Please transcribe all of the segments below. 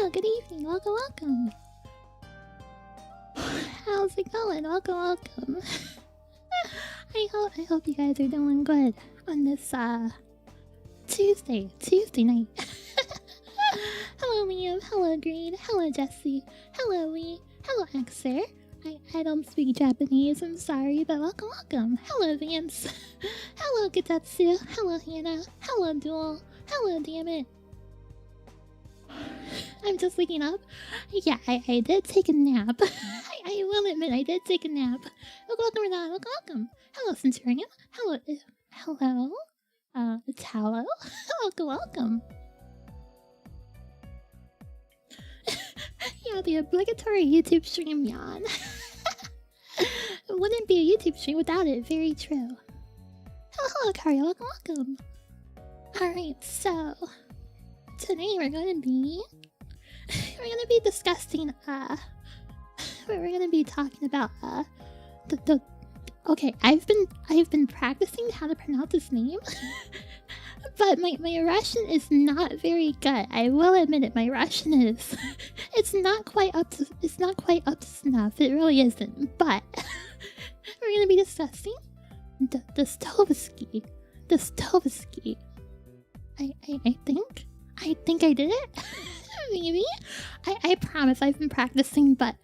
good evening. Welcome. How's it going? Welcome. I hope you guys are doing good on this Tuesday night. Hello Liam, hello Green, hello Jesse, hello Lee, hello Xer. I don't speak Japanese, I'm sorry, but welcome. Hello Vance, hello Gatetsu, hello Hannah, hello Duel, hello Dammit. I'm just waking up. Yeah, I did take a nap. I will admit I did take a nap. Welcome Renata, welcome. Hello Centurion, hello, Tallow, welcome. Yeah, the obligatory YouTube stream yawn. It wouldn't be a YouTube stream without it, very true. Hello, Kario, welcome. Alright, so today we're gonna be discussing we're gonna be talking about okay, I've been practicing how to pronounce his name. But my Russian is not very good. I will admit it. My Russian is it's not quite up to snuff. It really isn't. But we're gonna be discussing Dostoevsky. I think I did it. Maybe. I promise I've been practicing, but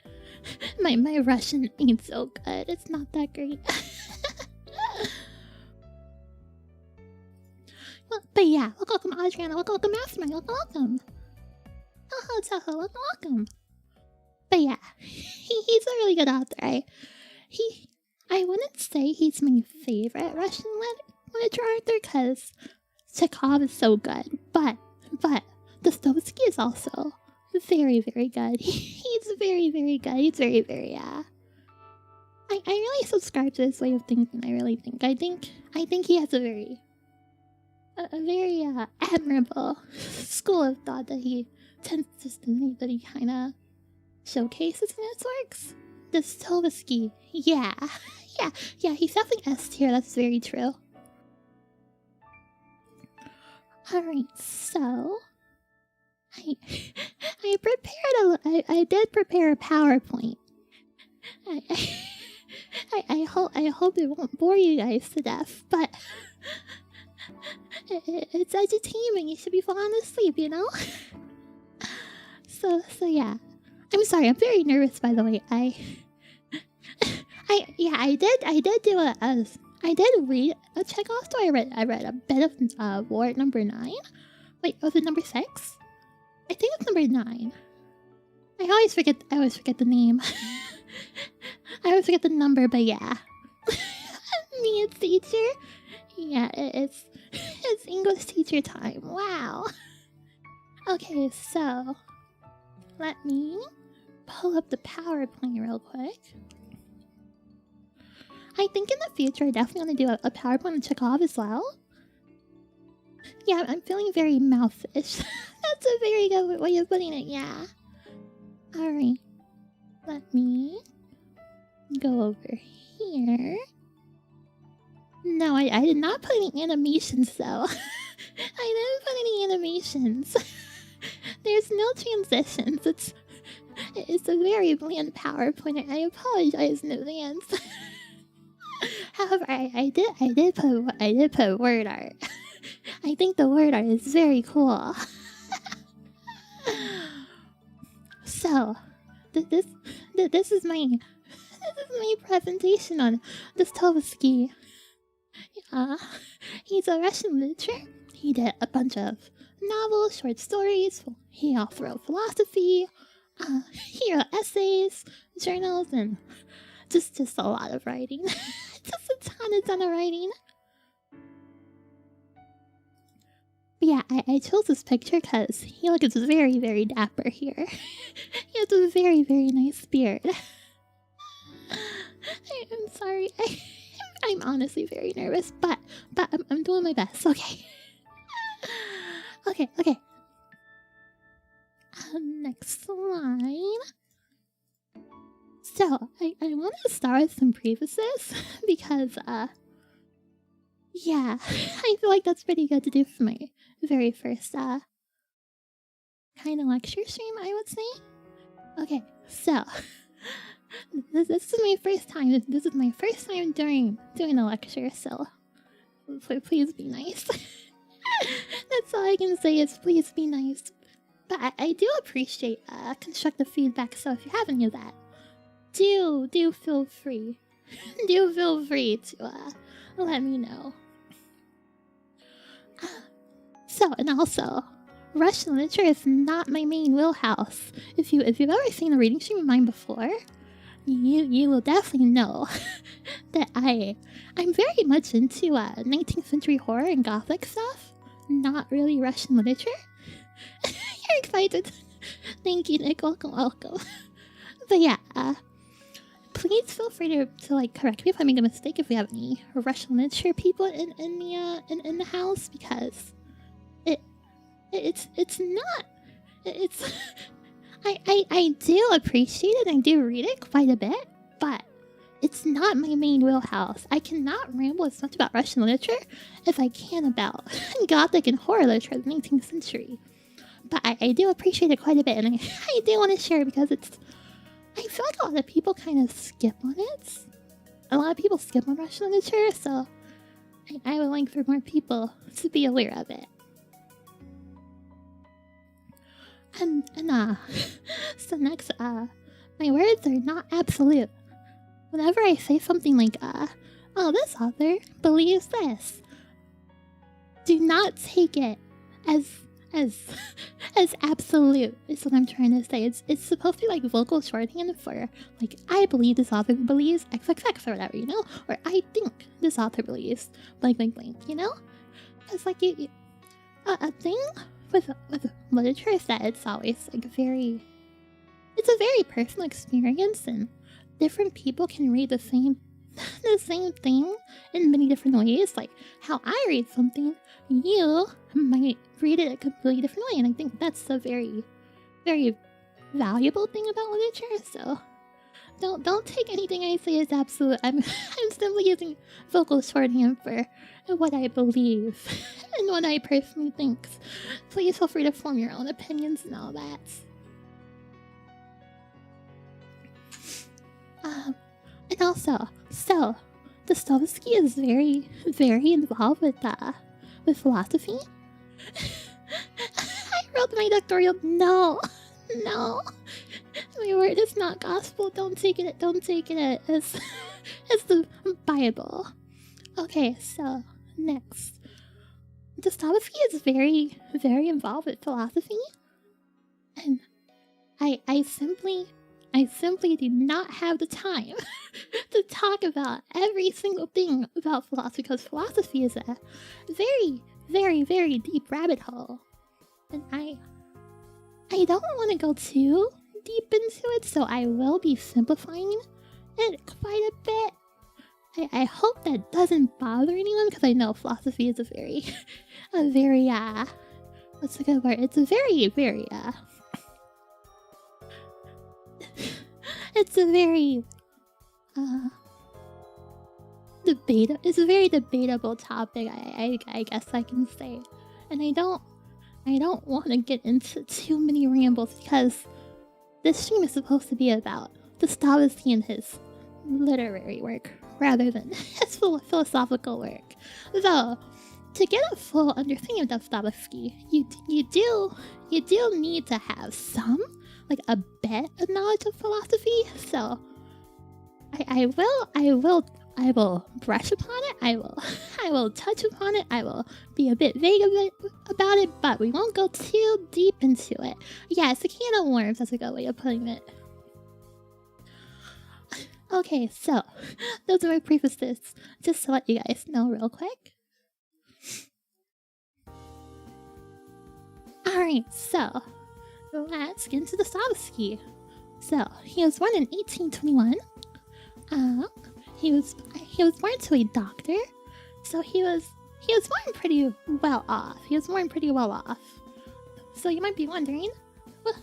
my Russian ain't so good. It's not that great. But yeah, welcome Adriana, welcome Mastermind, welcome. Hello Tahoe, welcome. But yeah, he's a really good author. I wouldn't say he's my favorite Russian literature author because Chekhov is so good, but Dostoevsky is also very, very good. He's very, very good. He's very, very I really subscribe to his way of thinking. I really think. I think he has a very admirable school of thought that he tends that he kind of showcases in his works. Dostoevsky, yeah, he's definitely S tier. That's very true. All right, so I did prepare a PowerPoint. I hope it won't bore you guys to death, but it's entertainment. You should be falling asleep, you know. So yeah. I'm sorry. I'm very nervous, by the way. I did read a Chekhov story. I read a bit of War number 9. Wait, was it number 6? I think it's number 9. I always forget the name. I always forget the number, but yeah. Me as teacher. Yeah, it's English teacher time. Wow. Okay, so let me pull up the PowerPoint real quick. I think in the future I definitely want to do a PowerPoint on Chekhov as well. Yeah, I'm feeling very mouthish. That's a very good way of putting it, yeah. Alright. Let me go over here. No, I did not put any animations though. I didn't put any animations. There's no transitions. It's a very bland PowerPoint. I apologize in advance. However, I did put word art. I think the word art is very cool. So, this is my presentation on Dostoevsky. He's a Russian literature. He did a bunch of novels, short stories. He also wrote philosophy. He wrote essays, journals, and just a lot of writing. Just a ton of writing. But yeah, I chose this picture because he looks very, very dapper here. He has a very, very nice beard. I'm sorry. I'm honestly very nervous, but I'm doing my best. Okay. Okay. Next line. So I want to start with some prefaces because yeah, I feel like that's pretty good to do for my very first kind of lecture stream, I would say. Okay, so this is my first time. This is my first time doing a lecture, so please be nice. That's all I can say is please be nice. But I do appreciate constructive feedback, so if you have any of that, do feel free. Do feel free to let me know. So, and also, Russian literature is not my main wheelhouse. If you've ever seen a reading stream of mine before, you will definitely know that I'm very much into 19th century horror and gothic stuff. Not really Russian literature. You're excited. Thank you, Nick. Welcome. But yeah, please feel free to like correct me if I make a mistake if we have any Russian literature people in the house, because it's not I do appreciate it and I do read it quite a bit, but it's not my main wheelhouse. I cannot ramble as much about Russian literature as I can about Gothic and horror literature of the 19th century. But I do appreciate it quite a bit, and I do want to share it because I feel like a lot of people kind of skip on it. A lot of people skip on Russian literature, so I would like for more people to be aware of it. And so next, my words are not absolute. Whenever I say something like, oh, this author believes this, do not take it as absolute, is what I'm trying to say. It's supposed to be like vocal shorthand for, like, I believe this author believes XXX or whatever, you know? Or I think this author believes blank, you know? It's like, a thing with literature is that it's always like it's a very personal experience, and different people can read the same thing in many different ways. Like how I read something, you might read it a completely different way, and I think that's a very, very valuable thing about literature. So don't take anything I say as absolute. I'm simply using vocal shorthand for what I believe and what I personally think. Please feel free to form your own opinions and all that. And also, so Dostoevsky is very, very involved with philosophy. I wrote my doctoral. No, my word is not gospel. Don't take it as the Bible. Okay, so next, Dostoevsky is very, very involved with philosophy, and I simply do not have the time to talk about every single thing about philosophy, because philosophy is a very, very, very deep rabbit hole, and I don't want to go too deep into it, so I will be simplifying it quite a bit. I hope that doesn't bother anyone, because I know philosophy is a very, what's a good word? It's a very, very, it's a very, it's a very debatable topic, I guess I can say. And I don't want to get into too many rambles, because this stream is supposed to be about Dostoevsky and his literary work rather than his philosophical work. So, to get a full understanding of Dostoevsky, you do need to have some, like, a bit of knowledge of philosophy. So I will brush upon it. I will touch upon it. I will be a bit vague about it, but we won't go too deep into it. Yeah, it's a can of worms. That's a good way of putting it. Okay, so those are my prefaces, just to let you guys know real quick. Alright, so let's get into Dostoevsky. So he was born in 1821. He was born to a doctor, so he was born pretty well off. So you might be wondering, well,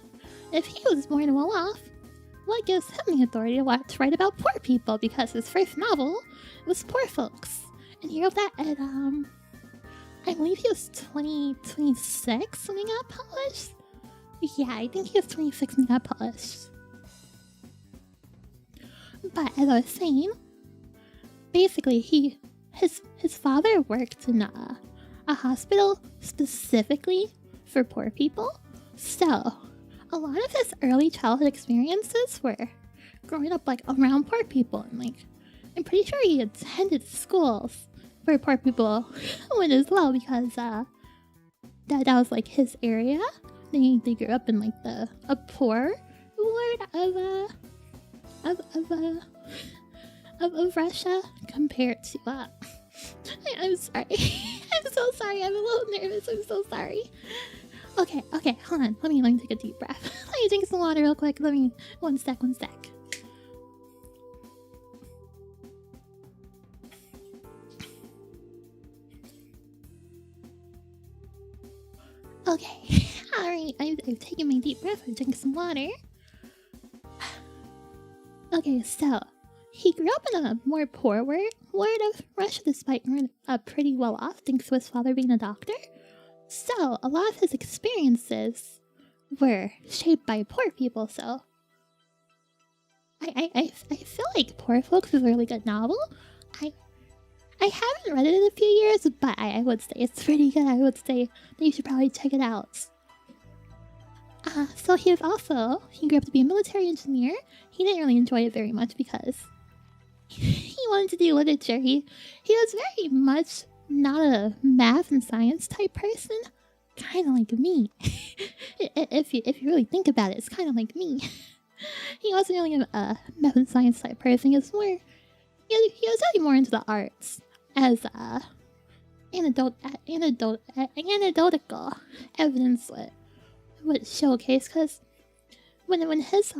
if he was born well off, what gives him the authority to write about poor people? Because his first novel was Poor Folks, and he wrote that at I believe he was 26 when he got published. Yeah, I think he was 26 and got Polish. But as I was saying, basically his father worked in a hospital specifically for poor people. So a lot of his early childhood experiences were growing up like around poor people, and like I'm pretty sure he attended schools where poor people went as well, because that was like his area. They grew up in like a poor ward of Russia compared to I'm sorry. I'm so sorry. I'm a little nervous. I'm so sorry. Okay, hold on. Let me take a deep breath. Let me drink some water real quick. One sec. Okay, alright, I've taken my deep breath. I've drank some water. Okay, so he grew up in a more poor ward of Russia, despite being pretty well off, thanks to his father being a doctor. So a lot of his experiences were shaped by poor people. So I feel like Poor Folks is a really good novel. I haven't read it in a few years, but I would say it's pretty good. I would say that you should probably check it out. So he grew up to be a military engineer. He didn't really enjoy it very much because he wanted to do literature. He was very much not a math and science type person. Kind of like me. if you really think about it, it's kind of like me. He wasn't really a math and science type person. He was really more into the arts, as anecdotal evidence would showcase. Because when his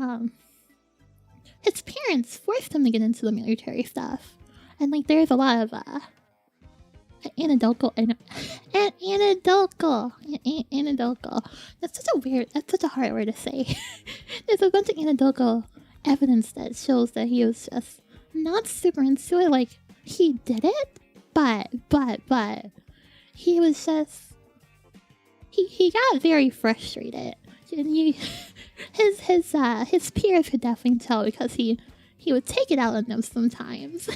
parents forced him to get into the military stuff, and like there's a lot of anecdotal. That's such a hard word to say. There's a bunch of anecdotal evidence that shows that he was just not super into it. Like he did it, but he was just he got very frustrated, and his peers could definitely tell, because he would take it out on them sometimes.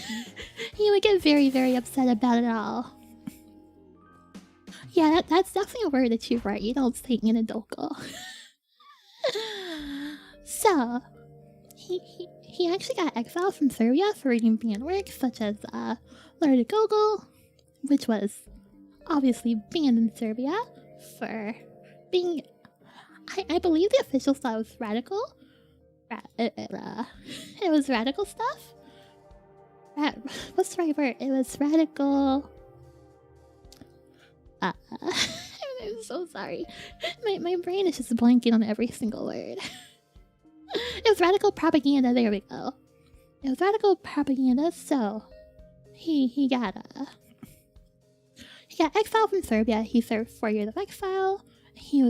He would get very, very upset about it all. Yeah, that's definitely a word that you're right. You don't say anecdotal. So he actually got exiled from Serbia for reading banned works such as Lewd, which was obviously banned in Serbia for being, I believe the officials thought it was radical. It was radical stuff. What's the right word? It was radical. I'm so sorry. My brain is just blanking on every single word. It was radical propaganda. There we go. It was radical propaganda. So he got exiled from Serbia. He served 4 years of exile. He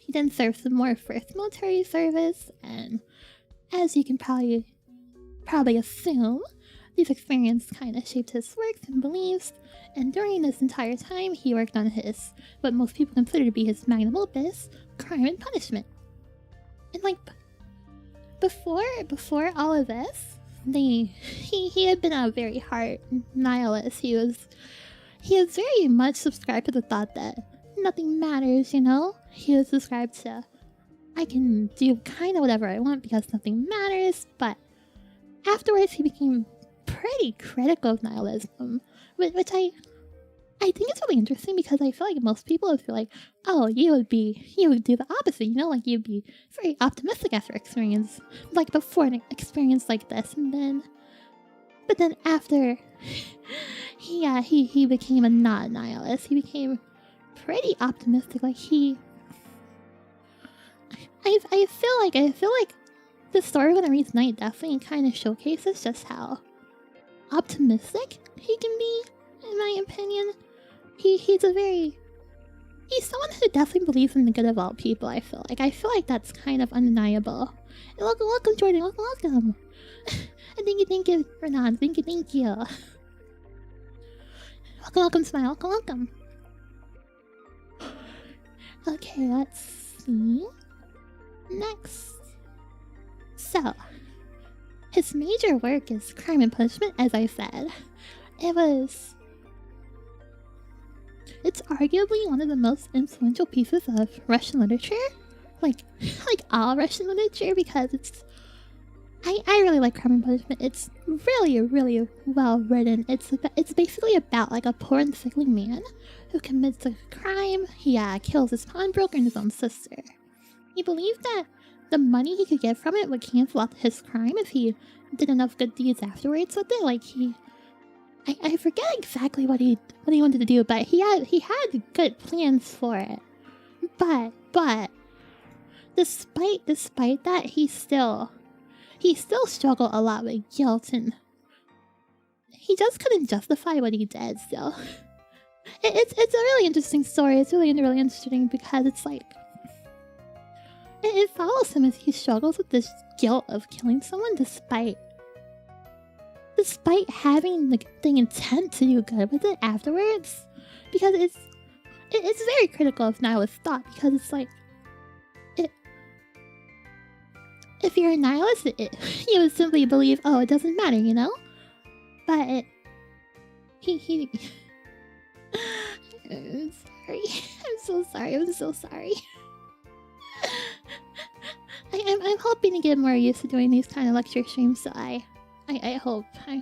then served some more for his military service, and as you can probably assume, these experiences kind of shaped his works and beliefs. And during this entire time, he worked on his, what most people consider to be his magnum opus, Crime and Punishment. And like before all of this, he had been a very hard nihilist. He was very much subscribed to the thought that nothing matters, you know? He was subscribed to, I can do kind of whatever I want because nothing matters. But afterwards, he became pretty critical of nihilism, which I think it's really interesting, because I feel like most people would feel like, oh, you would do the opposite, you know, like you'd be very optimistic after experience, like before an experience like this, but then after he became a non-nihilist. He became pretty optimistic. Like I feel like the story when I read Night definitely kind of showcases just how optimistic he can be, in my opinion. He's someone who definitely believes in the good of all people. I feel like that's kind of undeniable. And welcome Jordan, welcome. And thank you Renan, thank you. Welcome Smile, welcome. Okay, let's see. Next. So, his major work is Crime and Punishment, as I said. It's arguably one of the most influential pieces of Russian literature. Like all Russian literature, because I really like Crime and Punishment. It's really, really well written. It's basically about like a poor and sickly man who commits a crime. He kills his pawnbroker and his own sister. He believed that the money he could get from it would cancel out his crime if he did enough good deeds afterwards with it. Like I forget exactly what he wanted to do, but he had good plans for it. But despite that, he still struggled a lot with guilt, and he just couldn't justify what he did. So it's a really interesting story. It's really interesting because it's like it follows him as he struggles with this guilt of killing someone despite having the intent to do good with it afterwards. Because it's very critical of nihilist thought, because it's like if you're a nihilist, you would simply believe, oh, it doesn't matter, you know? But he I'm sorry. I'm so sorry. I'm so sorry. I'm hoping to get more used to doing these kind of lecture streams, so I hope in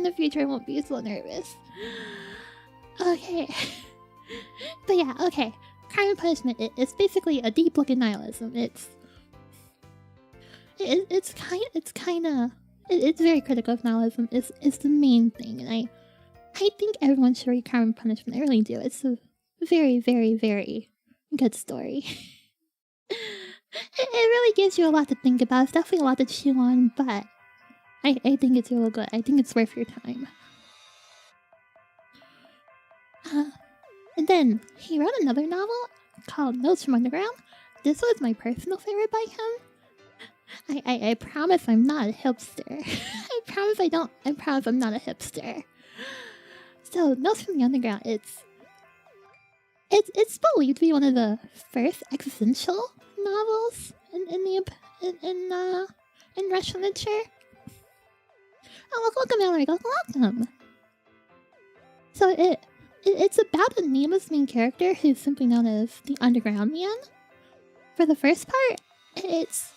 the future I won't be so nervous. Okay. But yeah, okay. Crime and Punishment, it's basically a deep look at nihilism. It's very critical of nihilism. It's the main thing, and I think everyone should read Crime and Punishment. I really do. It's a very, very, very good story. It really gives you a lot to think about. It's definitely a lot to chew on, but I think it's real good. I think it's worth your time. And then he wrote another novel called Notes from Underground. This was my personal favorite by him. I promise I'm not a hipster. I promise I'm not a hipster. So, Notes from the Underground, it's believed to be one of the first existential novels in Russian literature. Oh, welcome, Mallory. Welcome. So it's about a nameless main character who's simply known as the Underground Man. For the first part, it's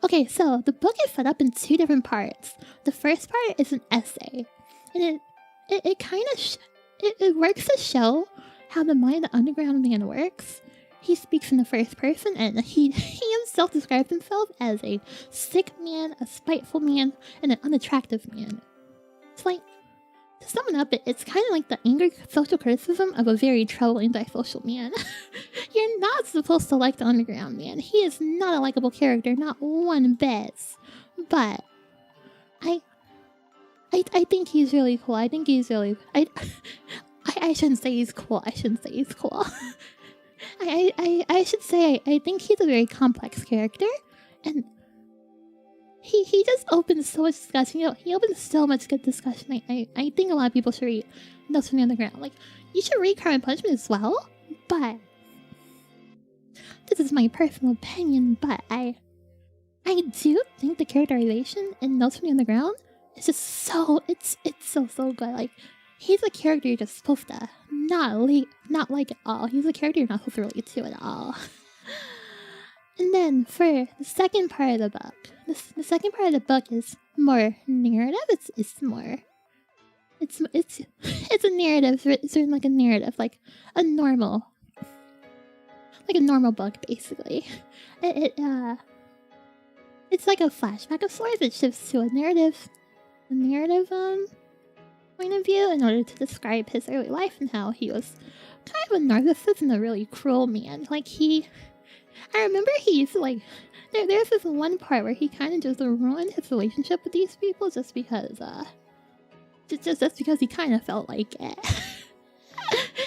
okay. So the book is set up in two different parts. The first part is an essay, and it kind of it works to show how the mind of the Underground Man works. He speaks in the first person, and he himself describes himself as a sick man, a spiteful man, and an unattractive man. It's like, to sum it up, it's kind of like the angry social criticism of a very troubled antisocial man. You're not supposed to like the Underground Man. He is not a likable character, not one bit. But I think he's really cool. I think he's really... I shouldn't say he's cool. I should say I think he's a very complex character, and he just opens so much discussion. You know, he opens so much good discussion. I think a lot of people should read Notes from the Underground. Like, you should read Crime and Punishment as well, but this is my personal opinion. But I do think the characterization in Notes from the Underground is just so so good. Like, he's a character you're just supposed to not like at all. He's a character you're not supposed to relate to at all. And then for the second part of the book, the second part of the book is more narrative. It's a narrative. It's written like a narrative, like a normal book, basically. It's like a flashback of sorts. It shifts to a narrative point of view in order to describe his early life and how he was kind of a narcissist and a really cruel man. Like, I remember he used to, like, there's this one part where he kind of just ruined his relationship with these people just because just because he kind of felt like it.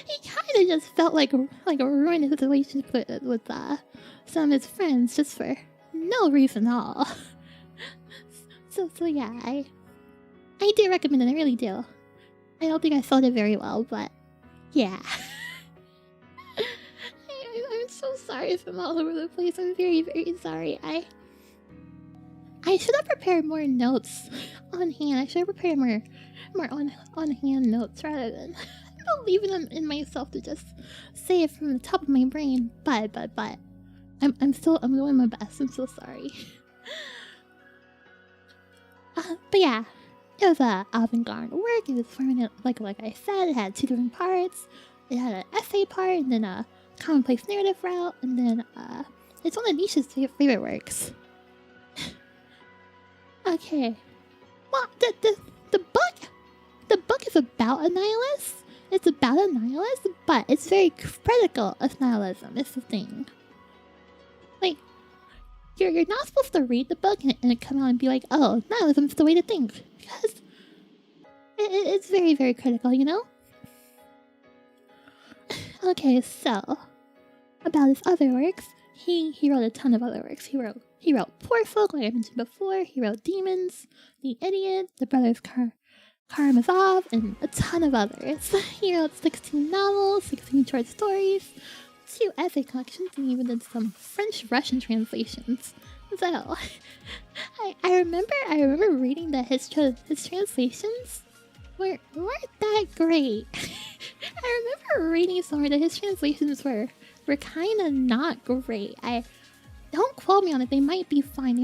He kind of just felt like ruined his relationship with some of his friends just for no reason at all. So yeah, I do recommend it. I really do. I don't think I sold it very well, but yeah. I'm so sorry if I'm all over the place. I'm very, very sorry. I should have prepared more notes on hand. I should have prepared more on hand notes rather than believing them in myself to just say it from the top of my brain. But I'm doing my best. I'm so sorry. But yeah, it was a avant-garde work. It was forming it like I said. It had 2 different parts. It had an essay part and then a commonplace narrative route, and then it's one of Nisha's favorite works. Okay, well, the book is about a nihilist. It's about a nihilist, but it's very critical of nihilism. It's the thing. Like, you're not supposed to read the book and come out and be like, oh, nihilism's the way to think, because it's very, very critical, you know? Okay, so about his other works, he wrote a ton of other works. He wrote Poor Folk, like I mentioned before. He wrote Demons, The Idiot, The Brothers Karamazov, and a ton of others. He wrote 16 novels, 16 short stories, 2 essay collections, and even did some French-Russian translations. So, I remember reading that his translations weren't that great. I remember reading somewhere that his translations were kind of not great. Don't quote me on it. They might be fine.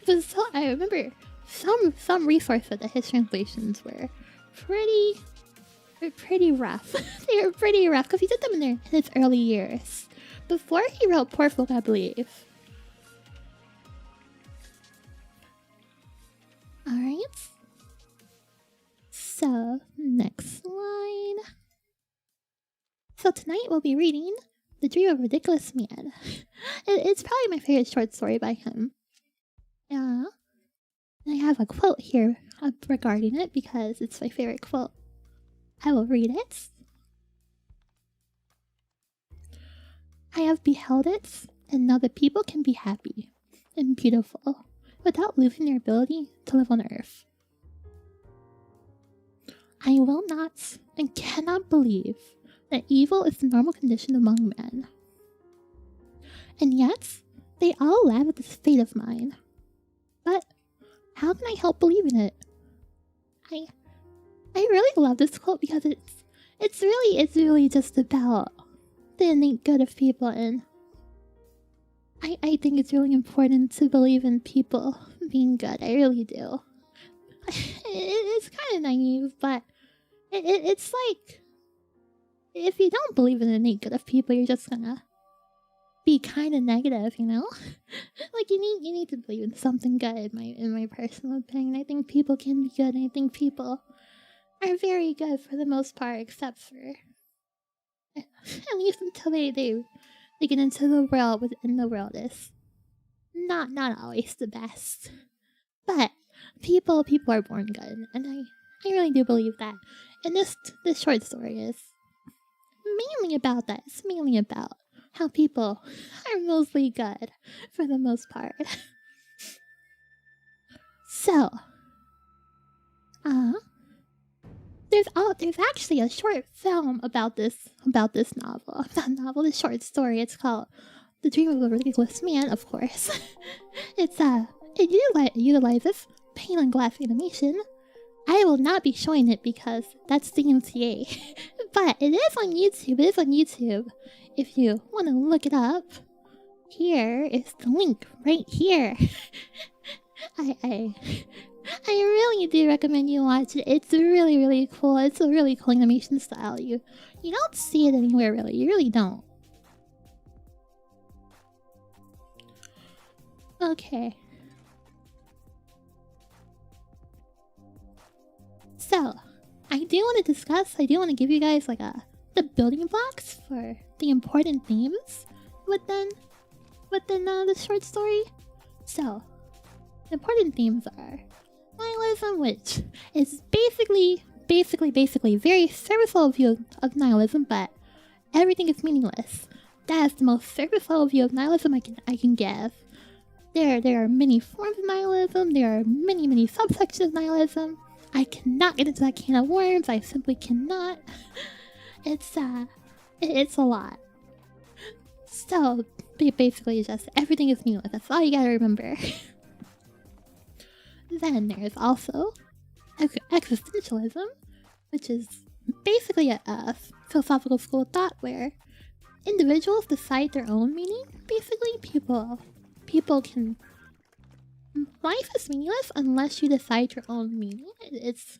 But so I remember some resource said that his translations were pretty rough. They were pretty rough because he did them in his early years, before he wrote Poor Folk, I believe. All right. So, next slide. So tonight we'll be reading The Dream of a Ridiculous Man. It's probably my favorite short story by him. Yeah. And I have a quote here regarding it because it's my favorite quote. I will read it. I have beheld it, and know that people can be happy and beautiful without losing their ability to live on Earth. I will not and cannot believe that evil is the normal condition among men. And yet, they all laugh at this fate of mine. But how can I help believing it? I really love this quote because it's really just about the innate good of people, and I think it's really important to believe in people being good. I really do. It's kind of naive, but it's like, if you don't believe in the innate good of people, you're just gonna be kind of negative, you know? Like, you need to believe in something good, in my personal opinion. I think people can be good, and I think people are very good for the most part, except for at least until they get into the world, and the world is not always the best. But people are born good, and I really do believe that. And this short story is mainly about that. It's mainly about how people are mostly good for the most part. So, there's actually a short film about this novel. This short story. It's called The Dream of a Ridiculous Man, of course. It utilizes paint on glass animation. I will not be showing it because that's the MTA. But it is on YouTube. If you want to look it up, here is the link right here. I really do recommend you watch it. It's really, really cool. It's a really cool animation style. You don't see it anywhere, really. You really don't. Okay. So, I do want to give you guys like the building blocks for the important themes within the short story. So, the important themes are nihilism, which is basically very surface level view of nihilism, but everything is meaningless. That is the most surface level view of nihilism I can give. There are many forms of nihilism. There are many subsections of nihilism. I cannot get into that can of worms. I simply cannot. It's a lot. So basically, just everything is meaningless. That's all you gotta remember. Then there's also existentialism, which is basically a philosophical school of thought where individuals decide their own meaning. Basically, people can. Life is meaningless unless you decide your own meaning. It's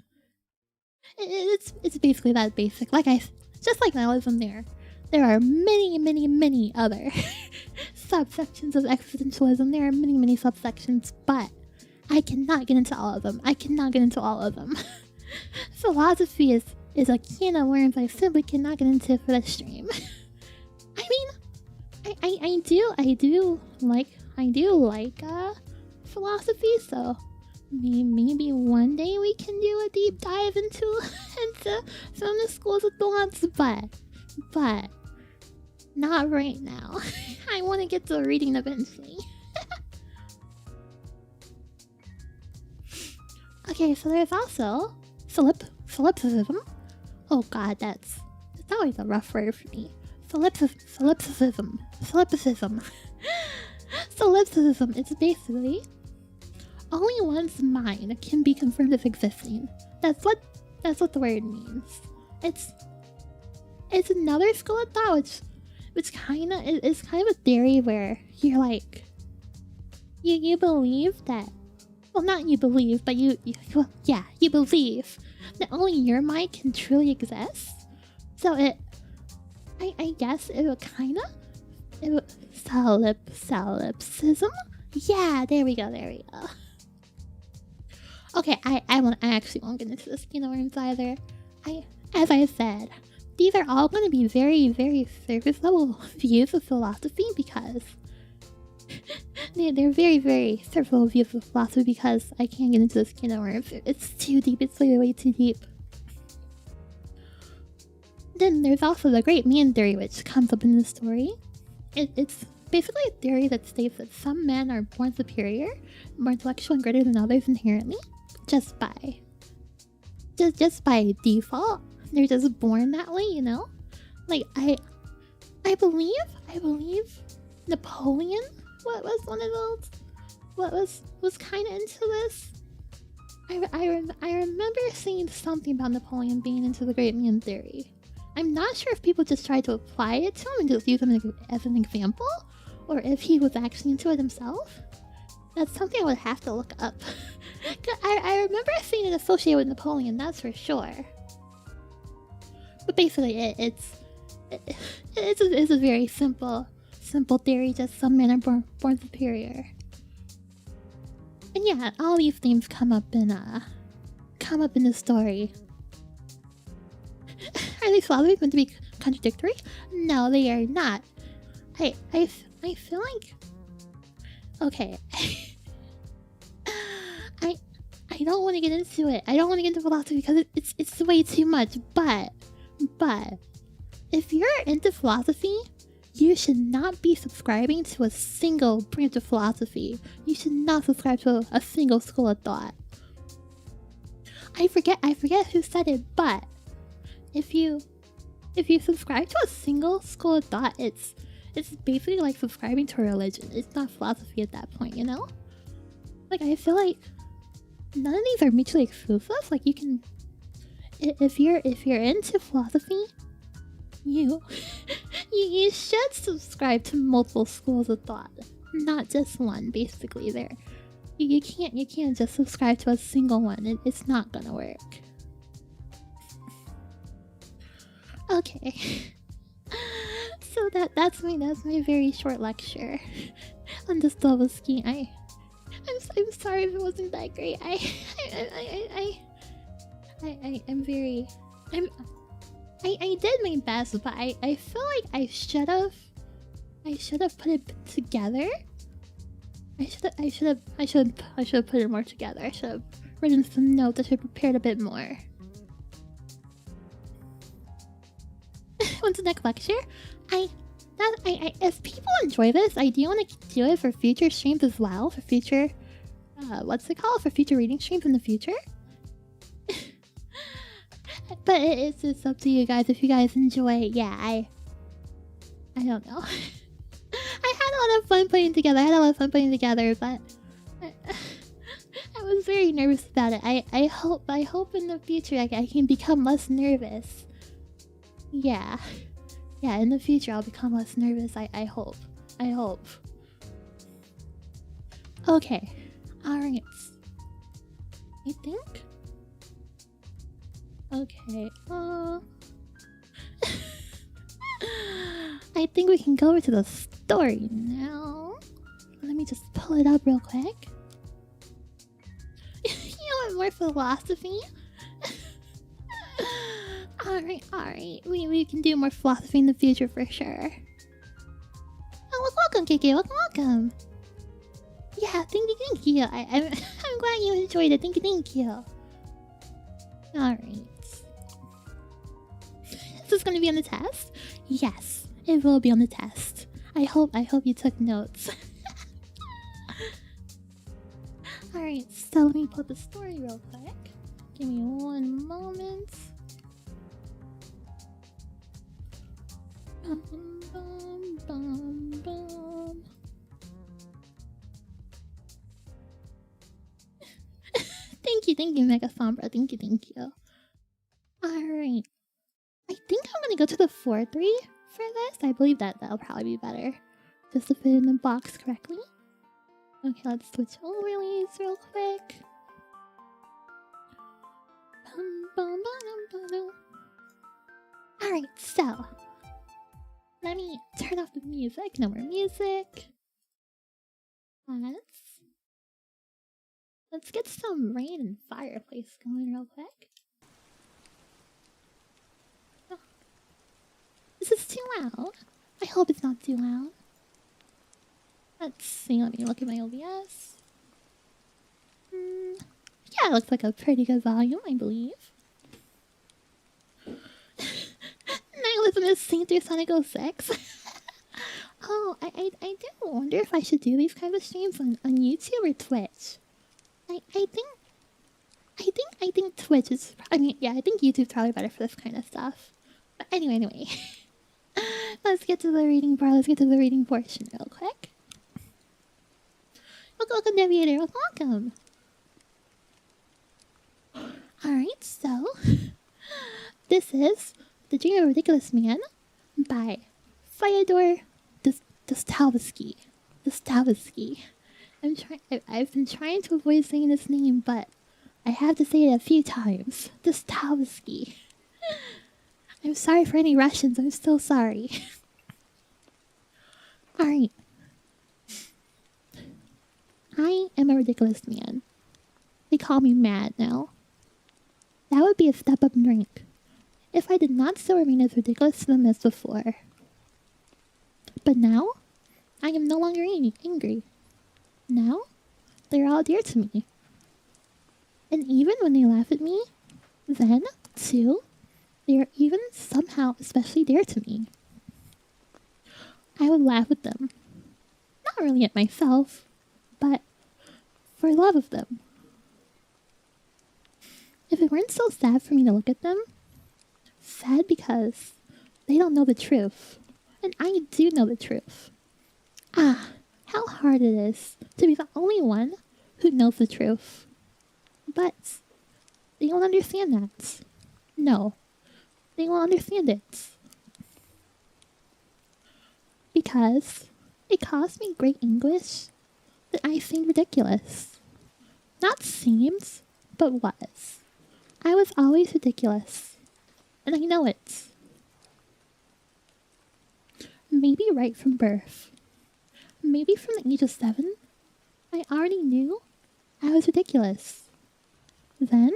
basically that basic. Just like nihilism, there are many other subsections of existentialism. There are many subsections, but I cannot get into all of them. Philosophy is a can of worms I simply cannot get into for this stream. I mean, I do like philosophy, so maybe one day we can do a deep dive into some of the schools of thoughts, but not right now. I want to get to reading eventually. Okay, so there's also solipsism. Oh god, that's always a rough word for me. Solipsism. Solipsism is basically only one's mind can be confirmed as existing. That's what the word means. It's another school of thought, which kind of is kind of a theory where you're like, you believe that. Well, not you believe, but you believe that only your mind can truly exist. So I guess it would solipsism. Yeah, there we go. Okay, I actually won't get into the skin worms either. As I said, these are all going to be very surface level views of philosophy because they're very surface level views of philosophy because I can't get into the skin of worms. It's too deep. It's way too deep. Then there's also the great man theory, which comes up in the story. It's basically a theory that states that some men are born superior, more intellectual and greater than others inherently, just by default. They're just born that way, you know. Like I believe Napoleon was one of those. Was kind of into this. I remember seeing something about Napoleon being into the great man theory. I'm not sure if people just tried to apply it to him and just use him as an example, or if he was actually into it himself. That's something I would have to look up. I remember seeing it associated with Napoleon, that's for sure. But basically, it's a very simple theory. Just some men are born superior. And yeah, all these themes come up in the story. Are these philosophies meant to be contradictory? No, they are not. I feel like, okay. I don't want to get into it. I don't want to get into philosophy because it's way too much. But if you're into philosophy, you should not be subscribing to a single branch of philosophy. You should not subscribe to a single school of thought. I forget who said it, but if you subscribe to a single school of thought, it's basically like subscribing to a religion. It's not philosophy at that point, you know? Like, I feel like none of these are mutually exclusive. Like, you can, if you're into philosophy, you should subscribe to multiple schools of thought, not just one. Basically, there, you can't just subscribe to a single one. It's not gonna work. Okay, so that's my very short lecture on Dostoevsky. I'm sorry if it wasn't that great. I did my best, but I feel like I should have put it together. I should have put it more together. I should have written some notes. I should have prepared a bit more. When's the next lecture? If people enjoy this, I do want to do it for future streams as well. For future, what's it called? For future reading streams in the future. But it's up to you guys. If you guys enjoy it, yeah, I don't know. lot of fun putting together. I had a lot of fun putting together, but I was very nervous about it. I hope in the future I can become less nervous. Yeah. Yeah, in the future I'll become less nervous. I hope. I hope. Okay. Alright. I think. Okay. I think we can go over to the story now. Let me just pull it up real quick. You want more philosophy? Alright. We can do more philosophy in the future for sure. Oh, welcome, Kiki. Welcome. Yeah, thank you. I'm glad you enjoyed it. Thank you. Alright. Is this gonna be on the test? Yes, it will be on the test. I hope you took notes. Alright, so let me put the story real quick. Give me one moment. Bum. Thank you, Mega Sombra. Thank you. Alright. I think I'm gonna go to the 4-3 for this. I believe that'll probably be better. Just to fit in the box correctly. Okay, let's switch overlays real quick. Alright, so let me turn off the music. No more music. Let's get some rain and fireplace going real quick. Oh. This is too loud. I hope it's not too loud. Let's see, let me look at my OBS. Yeah, it looks like a pretty good volume, I believe. Nihilism is seen through Sonic 06. Oh, I do wonder if I should do these kind of streams on YouTube or Twitch. I think Twitch is... I mean, yeah, I think YouTube's probably better for this kind of stuff. But anyway. Let's get to the reading part. Let's get to the reading portion real quick. Welcome, Navigator. Welcome. Alright, so... This is The Dream of a Ridiculous Man by Fyodor Dostoevsky. I've been trying to avoid saying this name, but I have to say it a few times. Dostoevsky. I'm sorry for any Russians. I'm still sorry. Alright. I am a ridiculous man. They call me mad now. That would be a step up in rank if I did not still remain as ridiculous to them as before. But now, I am no longer angry. Now, they're all dear to me. And even when they laugh at me, then, too, they are even somehow especially dear to me. I would laugh at them. Not really at myself, but for love of them. If it weren't so sad for me to look at them, sad because they don't know the truth, and I do know the truth. Ah, how hard it is to be the only one who knows the truth. But they won't understand that. No, they won't understand it. Because it caused me great anguish that I seemed ridiculous. Not seemed, but was. I was always ridiculous. And I know it. Maybe right from birth. Maybe from the age of 7, I already knew I was ridiculous. Then,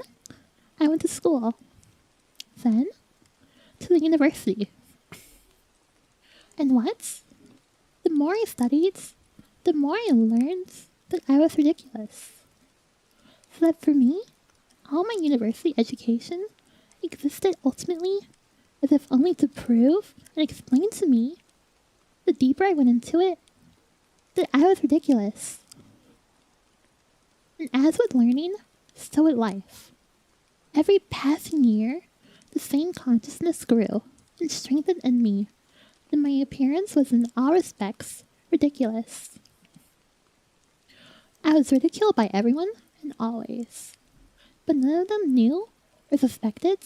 I went to school. Then, to the university. And what? The more I studied, the more I learned that I was ridiculous. So that for me, all my university education existed ultimately as if only to prove and explain to me, the deeper I went into it, that I was ridiculous. And as with learning, so with life. Every passing year, the same consciousness grew and strengthened in me that my appearance was in all respects ridiculous. I was ridiculed by everyone and always. But none of them knew or suspected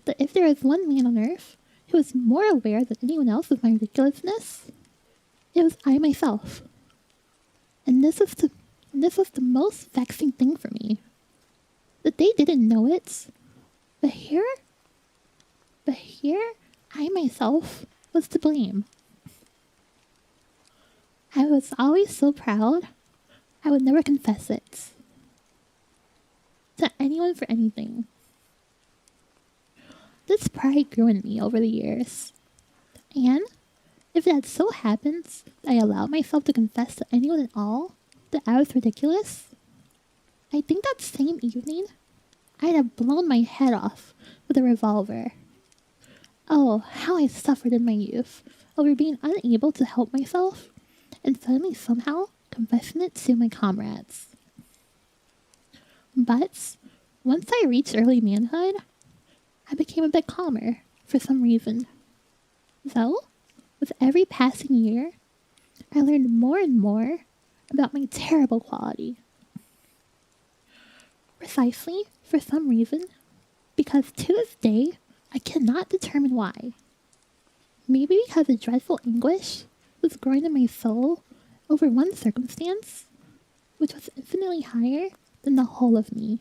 that if there was one man on earth who was more aware than anyone else of my ridiculousness, it was I myself. And this was the most vexing thing for me. That they didn't know it, but here, I myself was to blame. I was always so proud, I would never confess it to anyone for anything. This pride grew in me over the years, and if it had so happened that I allowed myself to confess to anyone at all that I was ridiculous, I think that same evening I'd have blown my head off with a revolver. Oh, how I suffered in my youth over being unable to help myself and suddenly somehow confessing it to my comrades. But once I reached early manhood, I became a bit calmer for some reason. Though, with every passing year, I learned more and more about my terrible quality. Precisely for some reason, because to this day, I cannot determine why. Maybe because a dreadful anguish was growing in my soul over one circumstance, which was infinitely higher than the whole of me.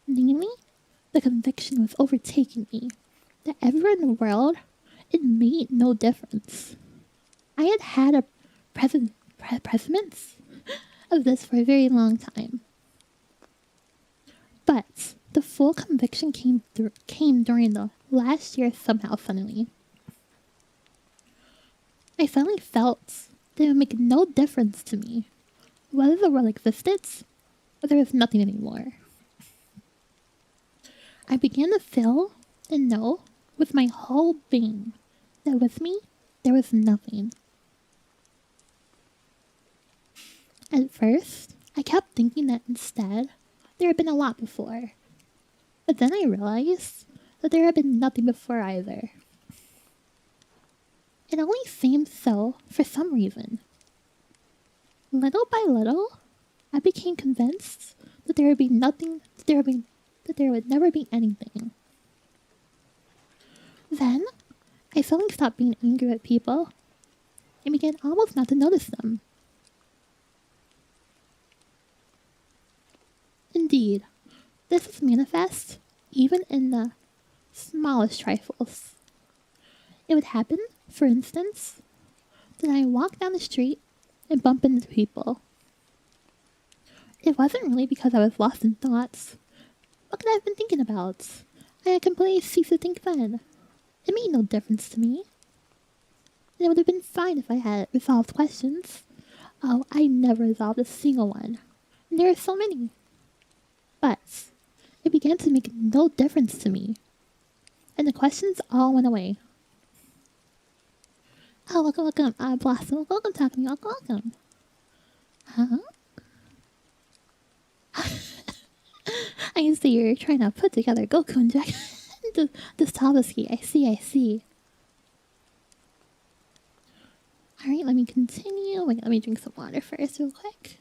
Namely, the conviction was overtaking me that everywhere in the world, it made no difference. I had had a prescience of this for a very long time. But the full conviction came during the last year somehow suddenly. I suddenly felt that it would make no difference to me whether the world existed or there was nothing anymore. I began to feel and know with my whole being that with me there was nothing. At first, I kept thinking that instead there had been a lot before. But then I realized that there had been nothing before either. It only seemed so for some reason. Little by little, I became convinced that there would be nothing, that there would never be anything. Then, I suddenly stopped being angry at people and began almost not to notice them. Indeed, this is manifest even in the smallest trifles. It would happen, for instance, that I walk down the street and bump into people. It wasn't really because I was lost in thoughts. What could I have been thinking about? I had completely ceased to think then. It made no difference to me. And it would have been fine if I had resolved questions. Oh, I never resolved a single one. And there are so many. But it began to make no difference to me. And the questions all went away. Oh, welcome, Blossom. Welcome, talk to me. Welcome. Huh? I can see you're trying to put together Goku and Jack. Dostoevsky. I see. Alright, let me continue. Wait, let me drink some water first real quick.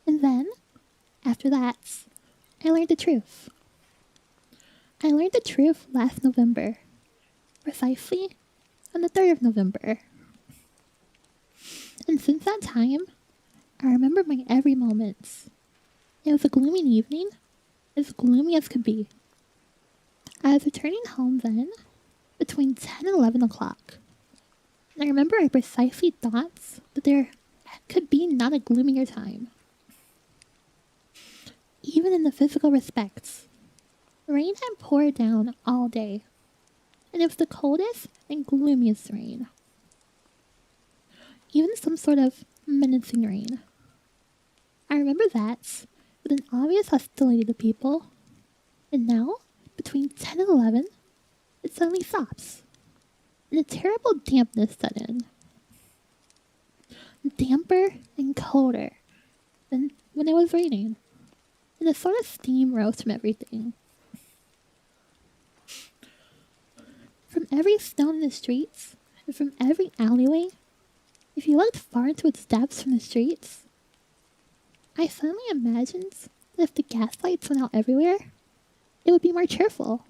And then, after that, I learned the truth. I learned the truth last November. Precisely on the 3rd of November. And since that time, I remember my every moment. It was a gloomy evening, as gloomy as could be. I was returning home then, between 10 and 11 o'clock. And I remember I precisely thought that there could be not a gloomier time. Even in the physical respects. Rain had poured down all day, and it was the coldest and gloomiest rain. Even some sort of menacing rain. I remember that, with an obvious hostility to people, and now, between 10 and 11, it suddenly stops, and a terrible dampness set in. Damper and colder than when it was raining, and a sort of steam rose from everything. every stone in the streets, and from every alleyway, if you looked far into its depths from the streets, I suddenly imagined that if the gaslights went out everywhere, it would be more cheerful.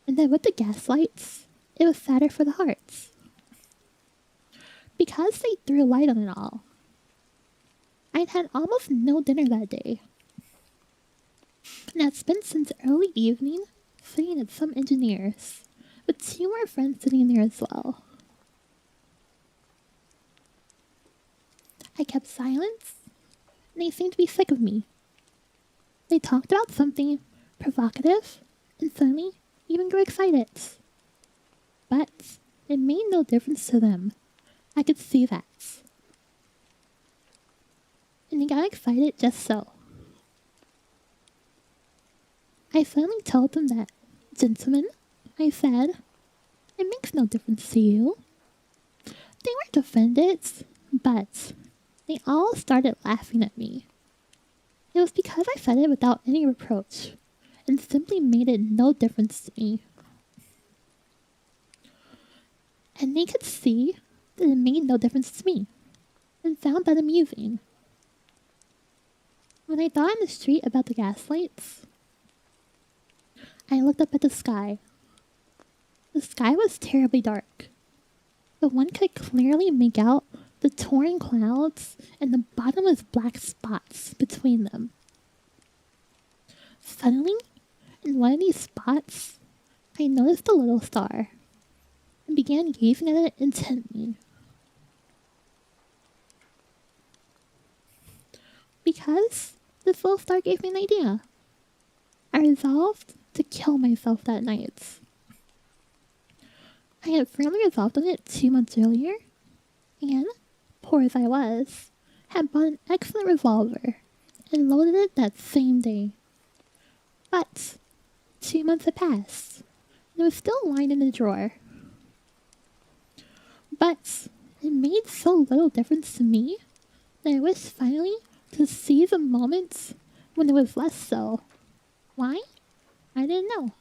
And that with the gaslights, it was sadder for the hearts. Because they threw light on it all, I'd had almost no dinner that day. And I'd spent since early evening sitting at some engineers, with 2 more friends sitting there as well. I kept silence, and they seemed to be sick of me. They talked about something provocative, and suddenly even grew excited. But it made no difference to them. I could see that. And they got excited just so. I suddenly told them that, "Gentlemen," I said, "it makes no difference to you." They weren't offended, but they all started laughing at me. It was because I said it without any reproach, and simply made it no difference to me. And they could see that it made no difference to me, and found that amusing. When I thought in the street about the gaslights, I looked up at the sky. The sky was terribly dark, but one could clearly make out the torn clouds and the bottomless black spots between them. Suddenly, in one of these spots, I noticed a little star and began gazing at it intently. Because this little star gave me an idea, I resolved to kill myself that night. I had firmly resolved on it 2 months earlier, and, poor as I was, had bought an excellent revolver and loaded it that same day. But 2 months had passed, and it was still lying in the drawer. But it made so little difference to me that I wished finally to see the moments when it was less so. Why? I didn't know.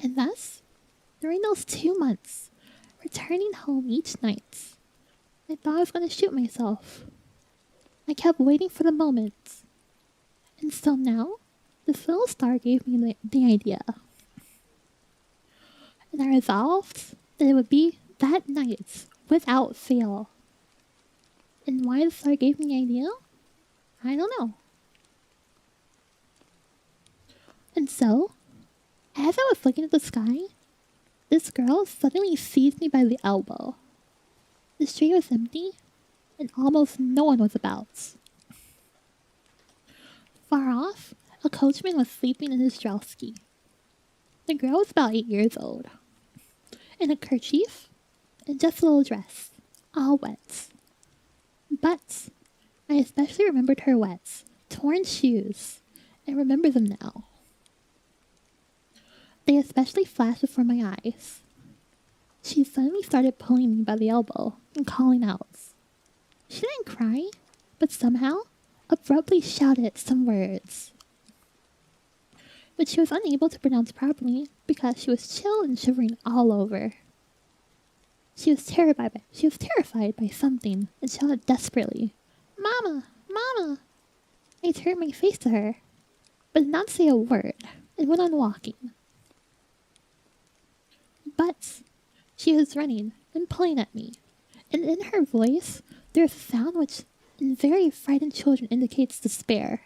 And thus, during those 2 months, returning home each night, I thought I was going to shoot myself. I kept waiting for the moment. And so now, this little star gave me the idea. And I resolved that it would be that night, without fail. And why the star gave me the idea? I don't know. And so, as I was looking at the sky, this girl suddenly seized me by the elbow. The street was empty, and almost no one was about. Far off, a coachman was sleeping in his drowski. The girl was about 8 years old, in a kerchief and just a little dress, all wet. But I especially remembered her wet, torn shoes, and remember them now. They especially flashed before my eyes. She suddenly started pulling me by the elbow and calling out. She didn't cry, but somehow abruptly shouted some words, which she was unable to pronounce properly because she was chilled and shivering all over. She was terrified by something and shouted desperately, "Mama! Mama!" I turned my face to her, but did not say a word, and went on walking. But she was running and pulling at me, and in her voice there was a sound which in very frightened children indicates despair.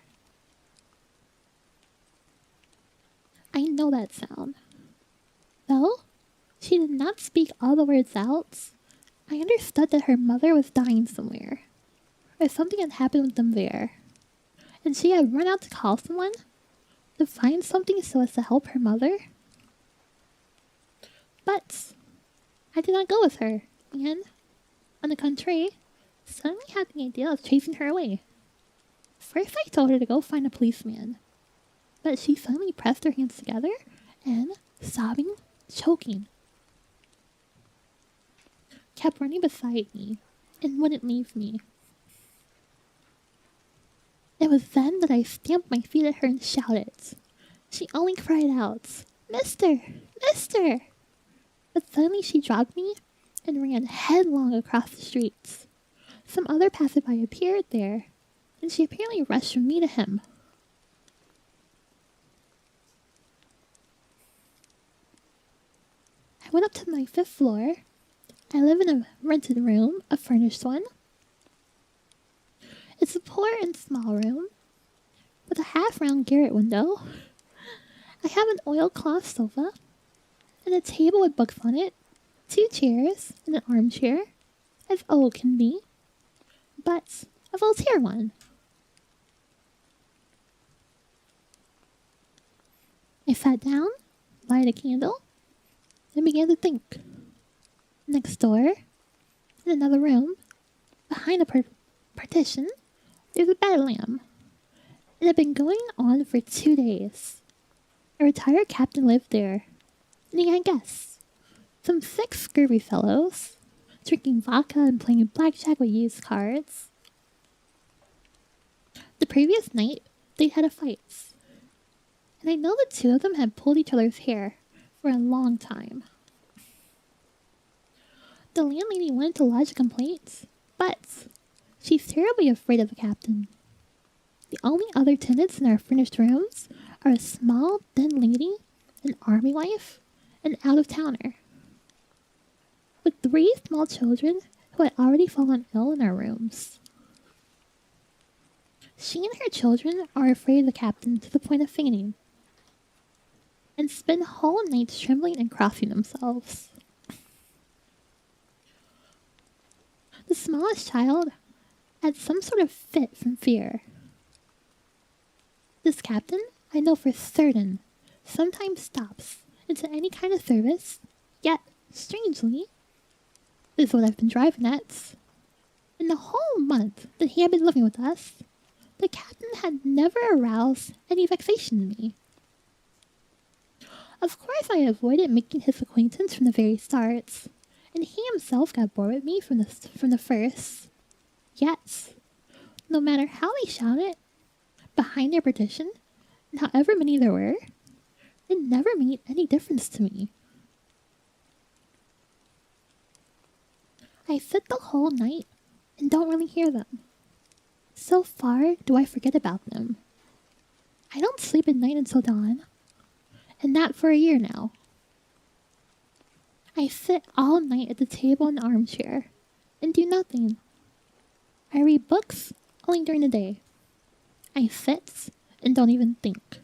I know that sound. Though she did not speak all the words out, I understood that her mother was dying somewhere, or something had happened with them there, and she had run out to call someone, to find something so as to help her mother. But I did not go with her, and, on the contrary, suddenly had the idea of chasing her away. First I told her to go find a policeman, but she suddenly pressed her hands together and, sobbing, choking, kept running beside me and wouldn't leave me. It was then that I stamped my feet at her and shouted, She only cried out, "Mister! Mister!" But suddenly she dropped me and ran headlong across the streets. Some other passerby appeared there, and she apparently rushed from me to him. I went up to my 5th floor. I live in a rented room, a furnished one. It's a poor and small room, with a half-round garret window. I have an oilcloth sofa, and a table with books on it, 2 chairs, and an armchair, as old can be, but a Voltaire one. I sat down, lighted a candle, and began to think. Next door, in another room, behind a partition, there's a bed lamp. It had been going on for 2 days. A retired captain lived there, and he had guests. Some 6 scurvy fellows, drinking vodka and playing blackjack with used cards. The previous night, they had a fight. And I know the 2 of them had pulled each other's hair for a long time. The landlady wanted to lodge a complaint, but she's terribly afraid of the captain. The only other tenants in our furnished rooms are a small, thin lady, an army wife, and out-of-towner, with 3 small children who had already fallen ill in our rooms. She and her children are afraid of the captain to the point of fainting, and spend whole nights trembling and crossing themselves. The smallest child had some sort of fit from fear. This captain, I know for certain, sometimes stops into any kind of service, yet, strangely, this is what I've been driving at. In the whole month that he had been living with us, the captain had never aroused any vexation in me. Of course, I avoided making his acquaintance from the very start, and he himself got bored with me from the first. Yet, no matter how they shouted, behind their partition, and however many there were, it never made any difference to me. I sit the whole night and don't really hear them. So far do I forget about them. I don't sleep at night until dawn, and that for a year now. I sit all night at the table and armchair and do nothing. I read books only during the day. I sit and don't even think.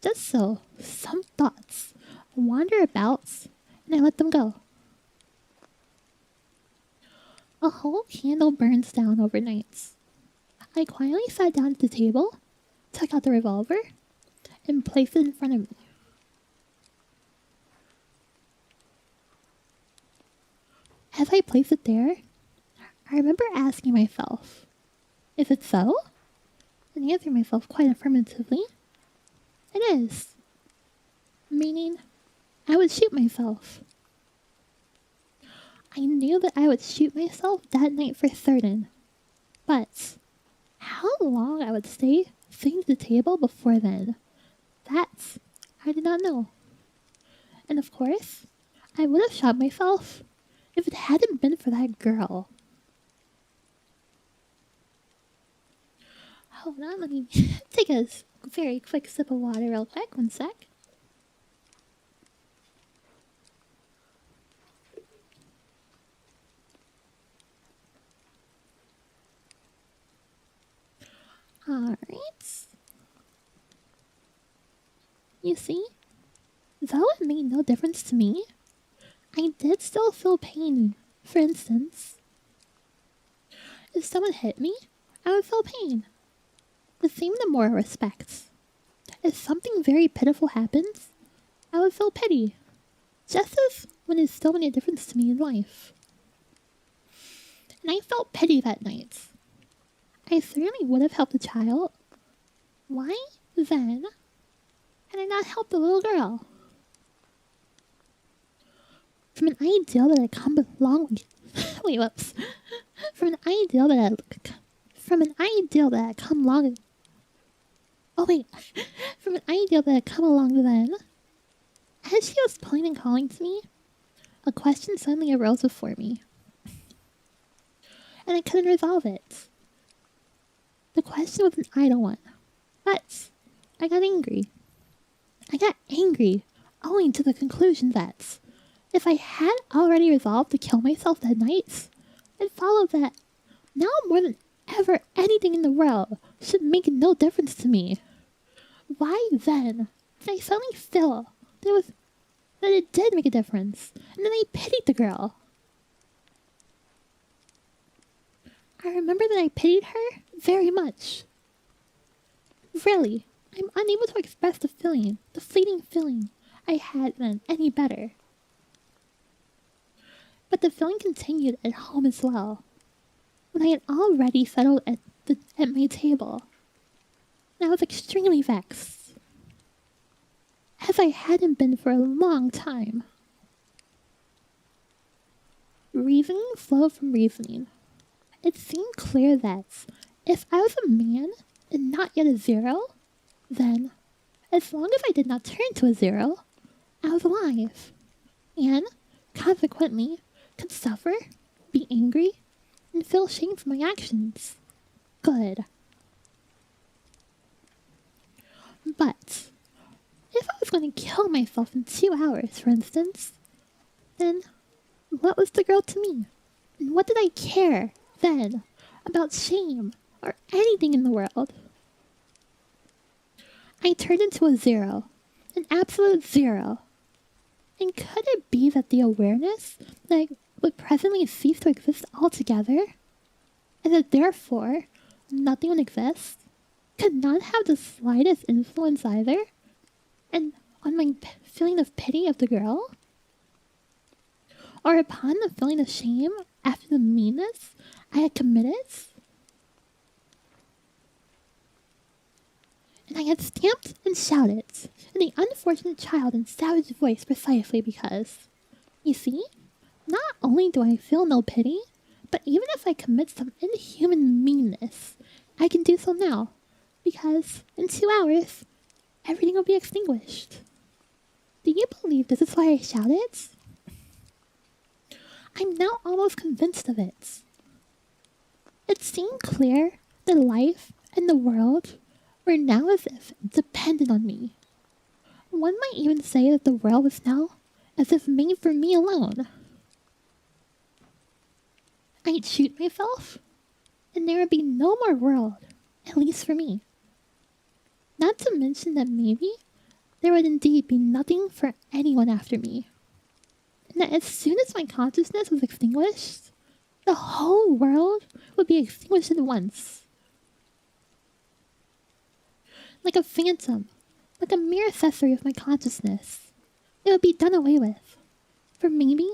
Just so some thoughts wander about and I let them go. A whole candle burns down overnight. I quietly sat down at the table, took out the revolver, and placed it in front of me. As I placed it there, I remember asking myself, "Is it so?" and answering myself quite affirmatively, "It is." Meaning, I would shoot myself. I knew that I would shoot myself that night for certain, but how long I would stay sitting at the table before then, that I did not know. And of course, I would have shot myself if it hadn't been for that girl. Hold on, let me take a very quick sip of water real quick, 1 sec. Alright. You see, though it made no difference to me, I did still feel pain. For instance, if someone hit me, I would feel pain. The same in the moral respects. If something very pitiful happens, I would feel pity. Just as when it still made a difference to me in life. And I felt pity that night. I certainly would have helped the child. Why, then, had I not helped the little girl? From an ideal that had come along with... Wait, whoops. From an ideal that had come along... Oh wait, from an idea that had come along then. As she was pointing and calling to me, a question suddenly arose before me, and I couldn't resolve it. The question was an idle one, but I got angry. I got angry owing to the conclusion that if I had already resolved to kill myself that night, it followed that now more than ever anything in the world should make no difference to me. Why then did I suddenly feel that it did make a difference, and then I pitied the girl? I remember that I pitied her very much. Really, I'm unable to express the feeling, the fleeting feeling I had then any better. But the feeling continued at home as well, when I had already settled at my table. And I was extremely vexed, as I hadn't been for a long time. Reasoning flowed from reasoning. It seemed clear that if I was a man and not yet a zero, then, as long as I did not turn to a zero, I was alive, and, consequently, could suffer, be angry, and feel shame for my actions. Good. But, if I was going to kill myself in 2 hours, for instance, then what was the girl to me? And what did I care, then, about shame or anything in the world? I turned into a zero, an absolute zero. And could it be that the awareness that I would presently cease to exist altogether, and that therefore nothing would exist, could not have the slightest influence either, and on my feeling of pity of the girl, or upon the feeling of shame after the meanness I had committed? And I had stamped and shouted in the unfortunate child and savage voice precisely because, you see, not only do I feel no pity, but even if I commit some inhuman meanness, I can do so now, because in 2 hours, everything will be extinguished. Do you believe this is why I shouted? I'm now almost convinced of it. It seemed clear that life and the world were now as if dependent on me. One might even say that the world was now as if made for me alone. I'd shoot myself, and there would be no more world, at least for me. Not to mention that maybe there would indeed be nothing for anyone after me. And that as soon as my consciousness was extinguished, the whole world would be extinguished at once. Like a phantom, like a mere accessory of my consciousness, it would be done away with. For maybe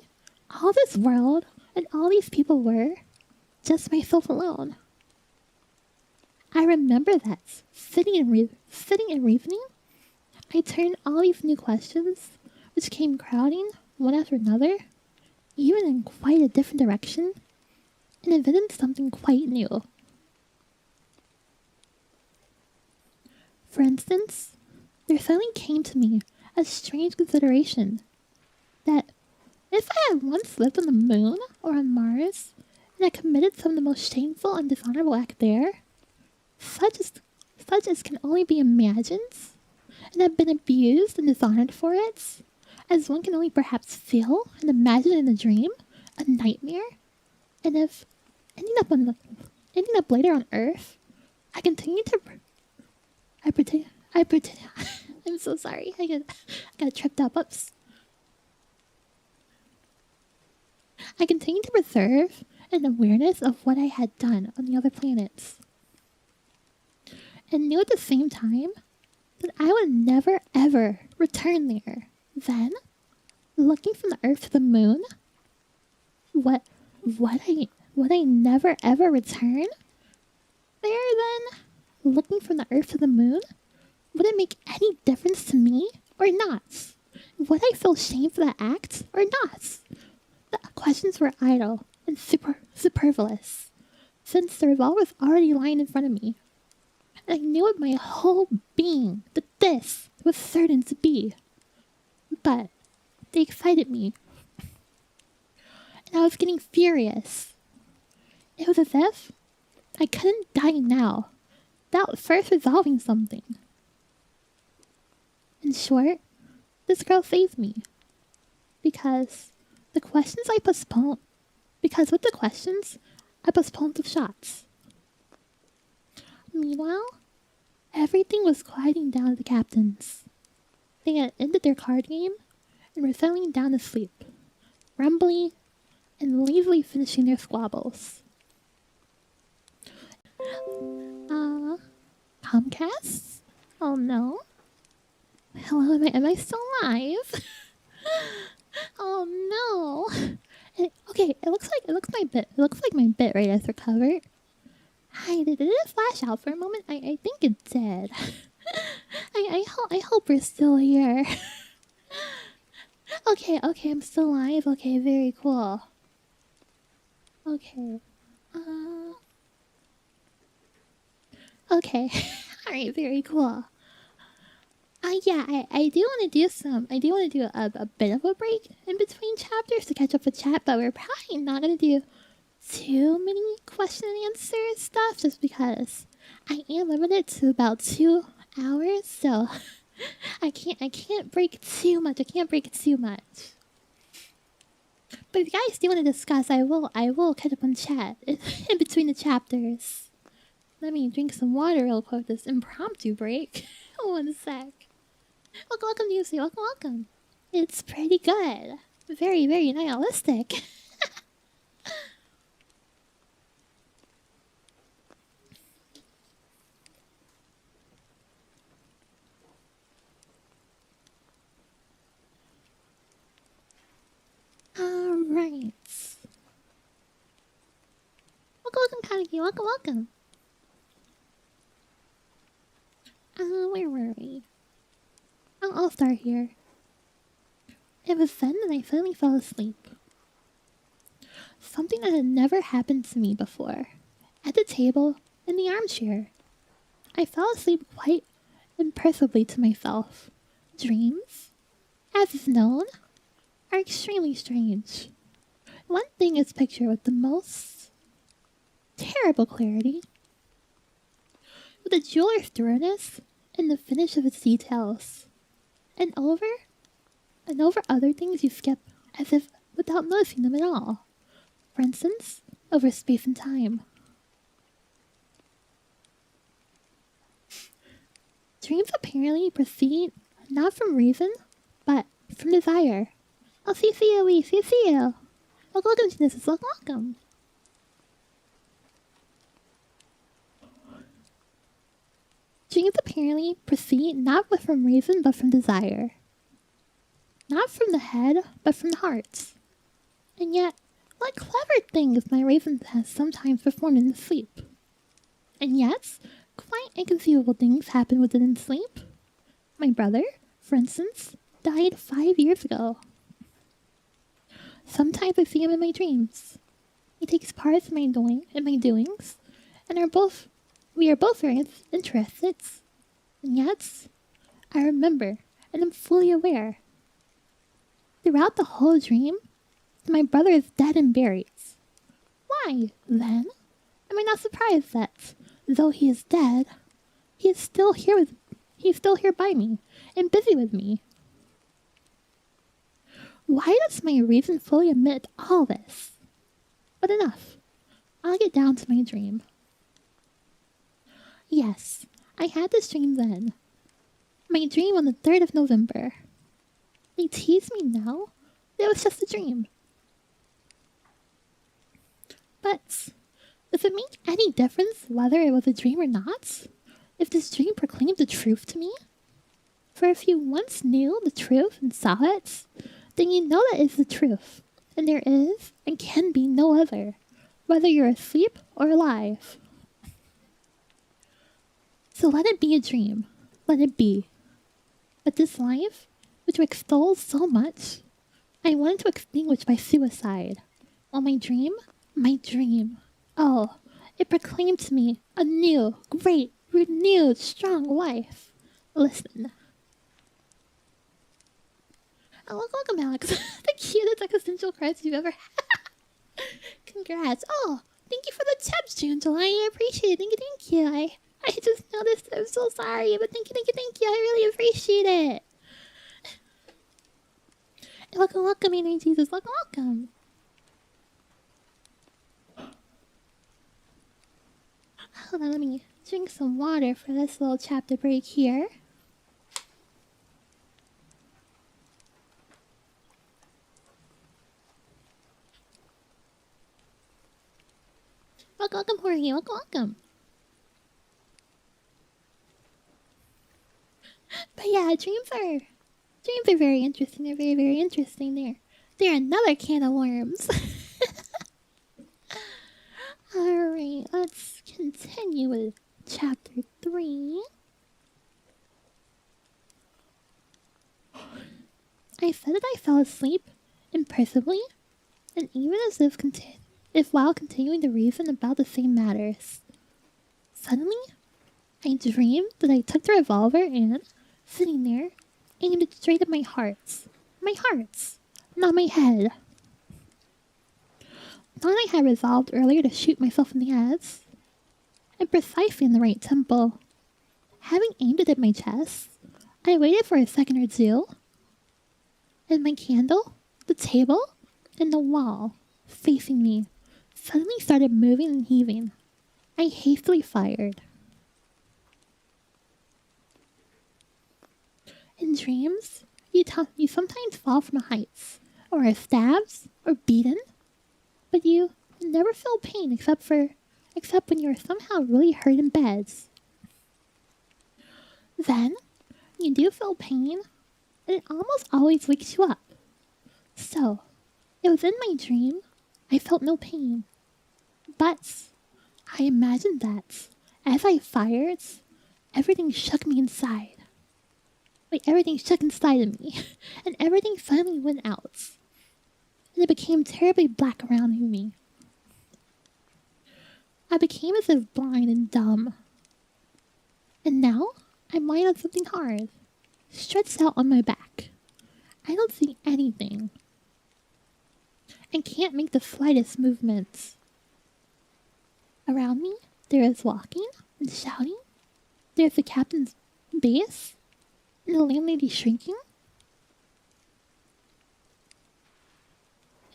all this world and all these people were just myself alone. I remember that, sitting and reasoning, I turned all these new questions, which came crowding one after another, even in quite a different direction, and invented something quite new. For instance, there suddenly came to me a strange consideration that if I had once lived on the moon or on Mars, and had committed some of the most shameful and dishonorable act there, such as can only be imagined, and have been abused and dishonored for it, as one can only perhaps feel and imagine in a dream, a nightmare, and if ending up later on Earth, I pretend. I'm so sorry. I got tripped up. Oops. I continued to preserve an awareness of what I had done on the other planets, and knew at the same time that I would never ever return there. Then, looking from the Earth to the Moon, would I never ever return there then? Looking from the Earth to the Moon? Would it make any difference to me or not? Would I feel shame for that act or not? The questions were idle and superfluous, since the result was already lying in front of me. And I knew with my whole being that this was certain to be. But they excited me, and I was getting furious. It was as if I couldn't die now without first resolving something. In short, this girl saved me. Because with the questions, I postponed the shots. Meanwhile, everything was quieting down at the captains. They had ended their card game and were settling down to sleep, rumbly and lazily finishing their squabbles. Comcast? Oh no. Hello, am I still alive? Oh no. Okay, it looks like my bit rate has recovered. Hi, did it flash out for a moment? I think it did. I hope we're still here. Okay, I'm still alive. Okay, very cool. Okay. Okay. Alright, very cool. Yeah, I do want to do a bit of a break in between chapters to catch up with chat, but we're probably not going to do too many question and answer stuff just because I am limited to about 2 hours, so I can't break too much. But if you guys do want to discuss, I will catch up on chat in between the chapters. Let me drink some water real quick. This impromptu break. 1 sec. Welcome, Lucy. Welcome. It's pretty good. Very, very nihilistic. Alright. Welcome, Kaneki. Welcome. Where were we? I'll start here. It was then that I finally fell asleep. Something that had never happened to me before. At the table, in the armchair. I fell asleep quite imperceptibly to myself. Dreams, as is known, are extremely strange. One thing is pictured with the most terrible clarity, with a jeweler's thoroughness in the finish of its details, and over other things you skip as if without noticing them at all. For instance, over space and time. Dreams apparently proceed not from reason, but from desire. Oh, see you. Welcome, Genesis. Welcome. Dreams apparently proceed not from reason, but from desire. Not from the head, but from the heart. And yet, what clever things my reason has sometimes performed in sleep. And yet, quite inconceivable things happen within sleep. My brother, for instance, died 5 years ago. Sometimes I see him in my dreams. He takes part in my doings, and we are both very interested. And yet, I remember and am fully aware. Throughout the whole dream, my brother is dead and buried. Why, then, am I not surprised that, though he is dead, he is still here by me, and busy with me? Why does my reason fully admit all this? But enough. I'll get down to my dream. Yes, I had this dream then. My dream on the 3rd of November. They tease me now that it was just a dream. But does it make any difference whether it was a dream or not? If this dream proclaimed the truth to me? For if you once knew the truth and saw it, then you know that it's the truth, and there is and can be no other, whether you're asleep or alive. So let it be a dream. Let it be. But this life, which we extol so much, I wanted to extinguish by suicide. While my dream, oh, it proclaimed to me a new, great, renewed, strong life. Listen. Oh, welcome, Alex. The cutest existential crisis you've ever had. Congrats. Oh, thank you for the tips, Angela. I appreciate it. Thank you. I just noticed. I'm so sorry, but thank you. I really appreciate it. Welcome, in Jesus. Welcome. Hold on, let me drink some water for this little chapter break here. Welcome, Jorge. Welcome. But yeah, dreams are very interesting. They're very interesting. They're another can of worms. Alright, let's continue with chapter 3. I said that I fell asleep impressively, and even as if while continuing to reason about the same matters. Suddenly, I dreamed that I took the revolver and, sitting there, aimed it straight at my hearts. My hearts, not my head. Thought I had resolved earlier to shoot myself in the ass, and precisely in the right temple. Having aimed it at my chest, I waited for a second or two, and my candle, the table, and the wall, facing me, suddenly started moving and heaving. I hastily fired. In dreams, you sometimes fall from heights, or are stabbed, or beaten, but you never feel pain except when you're somehow really hurt in bed. Then, you do feel pain, and it almost always wakes you up. So, it was in my dream, I felt no pain. But, I imagined that, as I fired, everything shook me inside. Like, everything shook inside of me, and everything suddenly went out. And it became terribly black around me. I became as if blind and dumb. And now, I'm lying on something hard, stretched out on my back. I don't see anything. I can't make the slightest movements. Around me, there is walking and shouting. There's the captain's bass, and the landlady shrinking.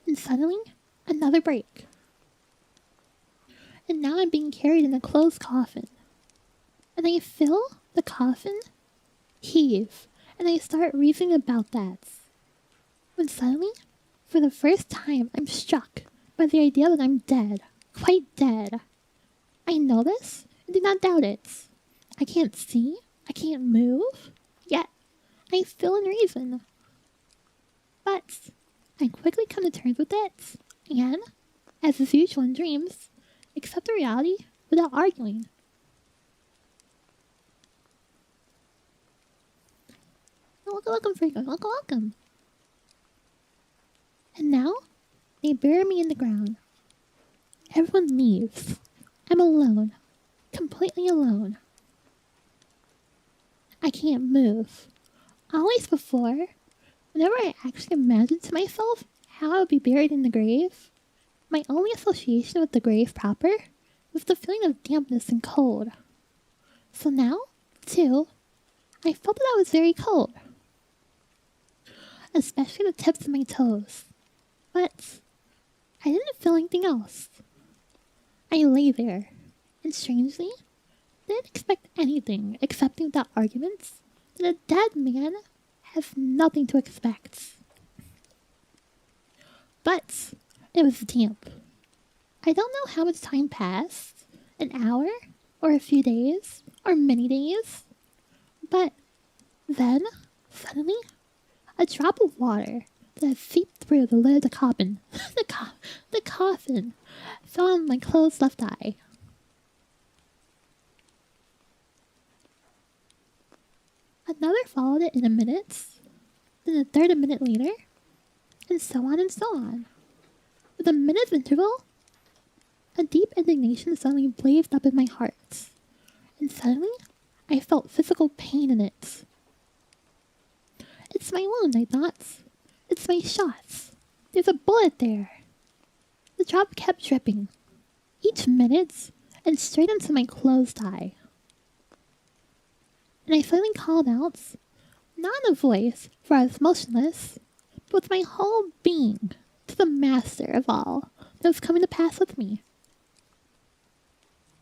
And suddenly, another break. And now I'm being carried in a closed coffin. And I feel the coffin heave, and I start reasoning about that. When suddenly, for the first time, I'm struck by the idea that I'm dead. Quite dead. I know this and do not doubt it. I can't see, I can't move, yet I feel and reason. But I quickly come to terms with it, and, as is usual in dreams, accept the reality without arguing. Welcome, Franco. Welcome. And now, they bury me in the ground. Everyone leaves. I'm alone. Completely alone. I can't move. Always before, whenever I actually imagined to myself how I would be buried in the grave, my only association with the grave proper was the feeling of dampness and cold. So now, too, I felt that I was very cold. Especially the tips of my toes. But I didn't feel anything else. I lay there, and strangely, didn't expect anything excepting without arguments that a dead man has nothing to expect. But it was damp. I don't know how much time passed, an hour, or a few days, or many days, but then, suddenly, a drop of water that had seeped through the lid of the coffin, the coffin, fell on my closed left eye. Another followed it in a minute, then a third a minute later, and so on and so on. With a minute's interval, a deep indignation suddenly blazed up in my heart, and suddenly I felt physical pain in it. It's my wound, I thought. It's my shots. There's a bullet there. The drop kept dripping, each minute, and straight into my closed eye. And I suddenly called out, not in a voice, for I was motionless, but with my whole being, to the master of all that was coming to pass with me.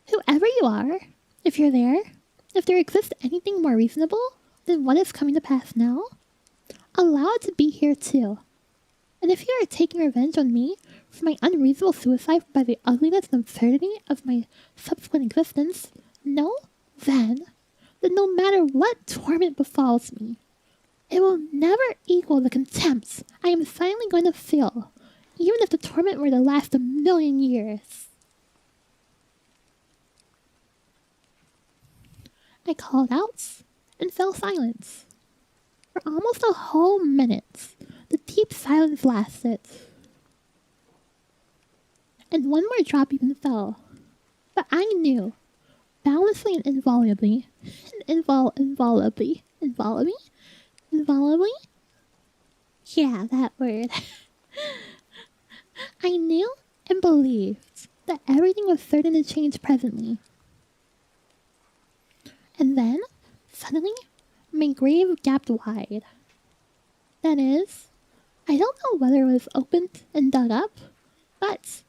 Whoever you are, if you're there, if there exists anything more reasonable than what is coming to pass now, allow it to be here too. And if you are taking revenge on me for my unreasonable suicide by the ugliness and absurdity of my subsequent existence, then no matter what torment befalls me, it will never equal the contempt I am silently going to feel, even if the torment were to last 1,000,000 years. I called out and fell silent. For almost a whole minute, the deep silence lasted. And one more drop even fell. But I knew, boundlessly and involubly, involubly? Yeah, that word. I knew and believed that everything was certain to change presently. And then, suddenly, my grave gapped wide. That is, I don't know whether it was opened and dug up, but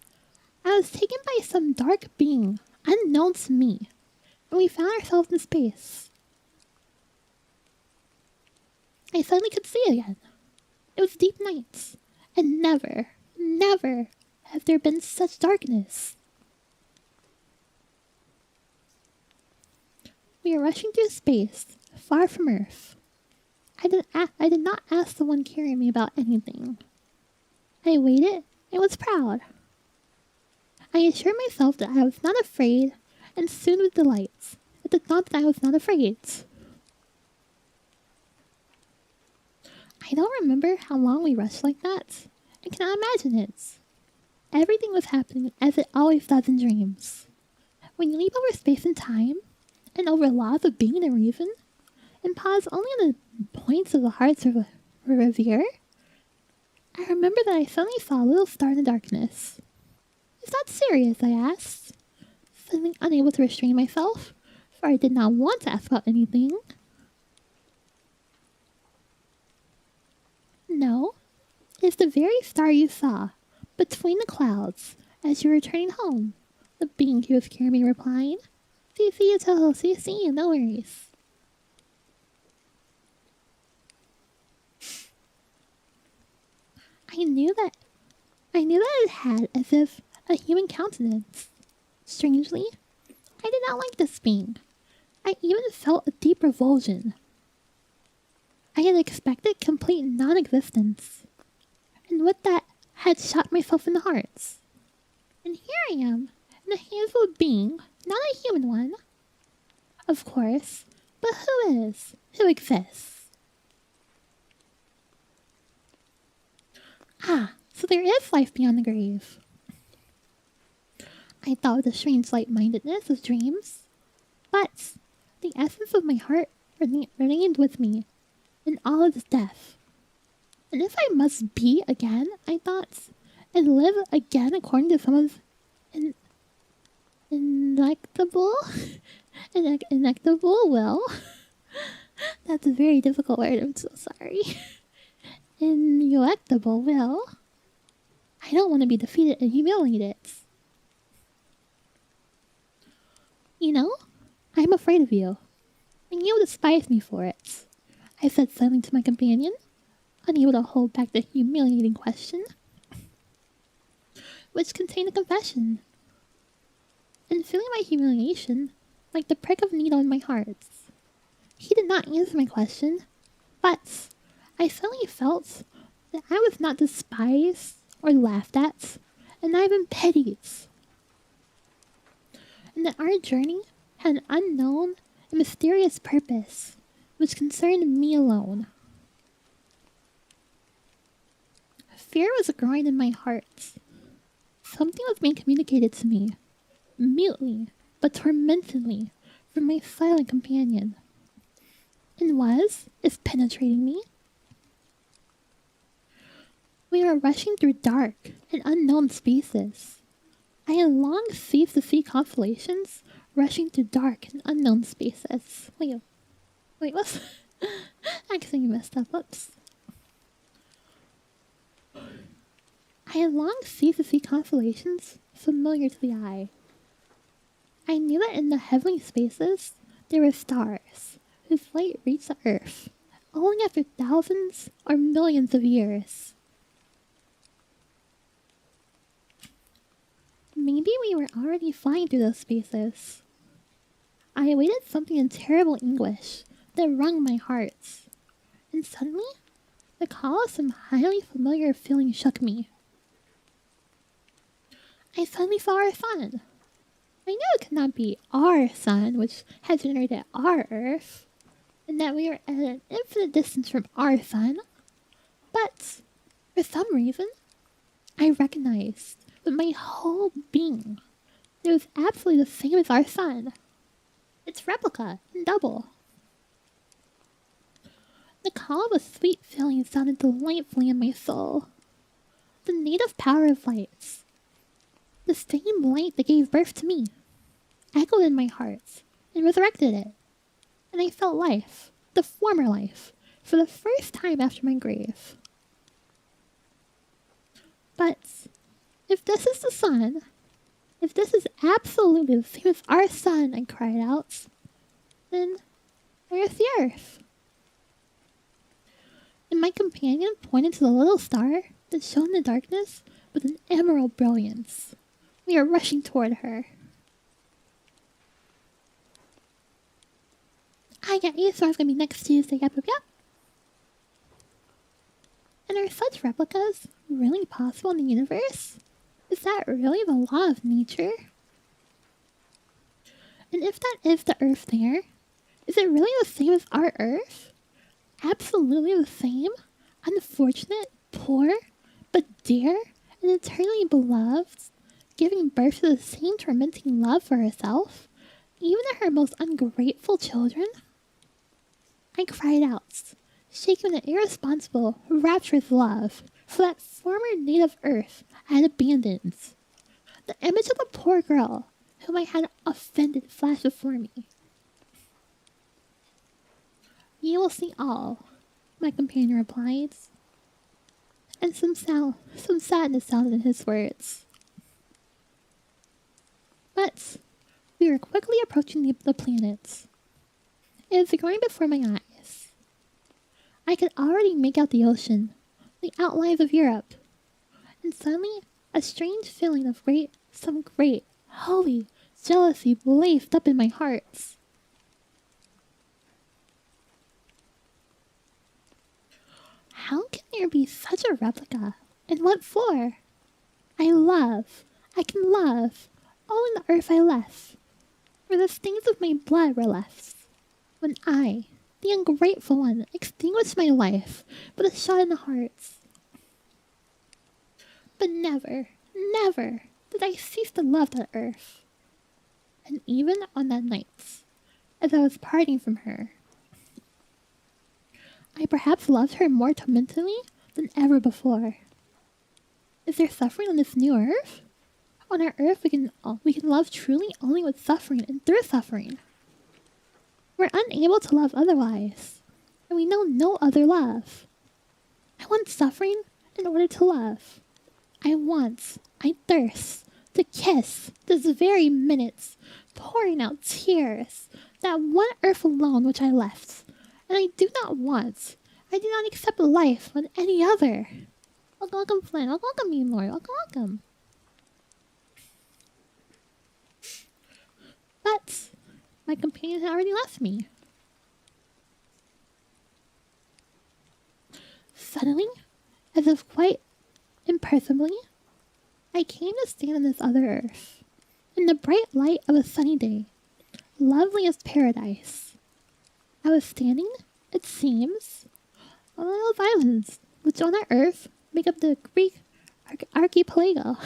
I was taken by some dark being unknown to me, and we found ourselves in space. I suddenly could see again. It was deep night, and never has there been such darkness. We were rushing through space, far from Earth. I did not ask the one carrying me about anything. I waited and was proud. I assured myself that I was not afraid, and soon with delight at the thought that I was not afraid. I don't remember how long we rushed like that. I cannot imagine it. Everything was happening as it always does in dreams. When you leap over space and time, and over laws of being and reason, and pause only on the points of the hearts of a revere, I remember that I suddenly saw a little star in the darkness. Is that serious? I asked, suddenly unable to restrain myself, for I did not want to ask about anything. No, it is the very star you saw, between the clouds, as you were returning home, the being who was carrying me replying. See you, Toho, see you, no worries. I knew that it had as if a human countenance. Strangely, I did not like this being. I even felt a deep revulsion. I had expected complete non-existence, and with that had shot myself in the heart. And here I am, in the hands of a being, not a human one. Of course, but who is? Who exists? Ah, so there is life beyond the grave. I thought with the strange light-mindedness of dreams, but the essence of my heart remained with me in all of its death. And if I must be again, I thought, and live again according to someone's ineluctable will. That's a very difficult word, I'm so sorry. Ineluctable will. I don't want to be defeated and humiliated. You know, I'm afraid of you, and you despise me for it, I said suddenly to my companion, unable to hold back the humiliating question, which contained a confession. And feeling my humiliation like the prick of a needle in my heart, he did not answer my question, but I suddenly felt that I was not despised or laughed at, and not even pitied, and that our journey had an unknown and mysterious purpose which concerned me alone. Fear was growing in my heart. Something was being communicated to me, mutely but tormentedly, from my silent companion. And is penetrating me. We were rushing through dark and unknown spaces. I had long ceased to see constellations rushing through dark and unknown spaces. Wait, what's... I accidentally messed up. Oops. I had long ceased to see constellations familiar to the eye. I knew that in the heavenly spaces there were stars whose light reached the earth only after thousands or millions of years. Maybe we were already flying through those spaces. I awaited something in terrible anguish that wrung my heart, and suddenly, the call of some highly familiar feeling shook me. I suddenly saw our sun. I knew it could not be our sun, which had generated our Earth, and that we were at an infinite distance from our sun. But, for some reason, I recognized with my whole being that it was absolutely the same as our sun. Its replica and double. The call of a sweet feeling sounded delightfully in my soul. The native power of lights, the same light that gave birth to me, echoed in my heart and resurrected it. And I felt life, the former life, for the first time after my grave. But if this is the sun, if this is absolutely the same as our sun, I cried out, then where's the earth? And my companion pointed to the little star that shone in the darkness with an emerald brilliance. We are rushing toward her. I get you, so I was going to be next Tuesday. Yep. And are such replicas really possible in the universe? Is that really the law of nature? And if that is the Earth there, is it really the same as our Earth? Absolutely the same? Unfortunate, poor, but dear and eternally beloved, giving birth to the same tormenting love for herself, even to her most ungrateful children? I cried out, shaken with an irresponsible, rapturous love for that former native Earth I had abandoned. The image of the poor girl whom I had offended flashed before me. You will see all, my companion replied, and some sadness sounded in his words. But we were quickly approaching the planet. It was growing before my eyes. I could already make out the ocean, the outlines of Europe, and suddenly a strange feeling of some great, holy jealousy blazed up in my heart. How can there be such a replica? And what for? I can love, only the earth I left, where the stains of my blood were left, when I, the ungrateful one, extinguished my life with a shot in the heart. But never, never did I cease to love that earth. And even on that night, as I was parting from her, I perhaps loved her more tormentedly than ever before. Is there suffering on this new earth? On our earth we can love truly only with suffering and through suffering. We're unable to love otherwise, and we know no other love. I want suffering in order to love. I thirst to kiss this very minute, pouring out tears, that one earth alone which I left. And I do not accept life on any other. Welcome, Flynn. Welcome, me, Lord. Welcome. But my companion had already left me. Suddenly, as if quite imperceptibly, I came to stand on this other earth, in the bright light of a sunny day, lovely as paradise. I was standing, it seems, on one of those islands which on our earth make up the Greek archipelago.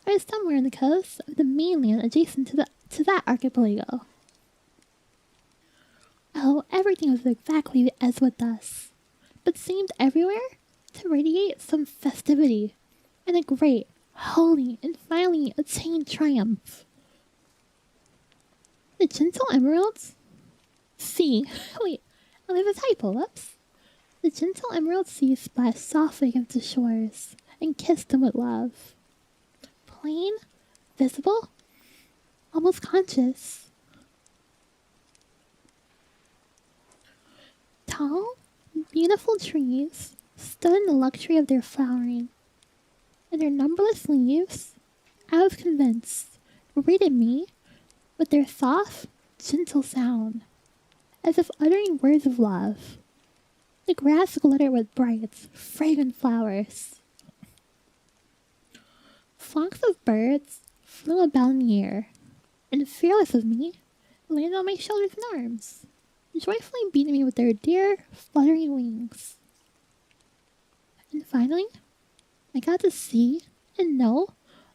I was somewhere on the coast of the mainland adjacent to that archipelago, Oh, everything was exactly as with us, but seemed everywhere to radiate some festivity and a great, holy, and finally attained triumph. The gentle emeralds sea. Wait, oh, there's a typo. Whoops. The gentle emerald sea splashed softly against the shores and kissed them with love. Plain, visible, almost conscious. Tall, beautiful trees stood in the luxury of their flowering, and their numberless leaves, I was convinced, greeted me with their soft, gentle sound, as if uttering words of love. The grass glittered with bright, fragrant flowers. Flocks of birds flew about in the air, and fearless of me, landed on my shoulders and arms, joyfully beating me with their dear, fluttering wings. And finally, I got to see and know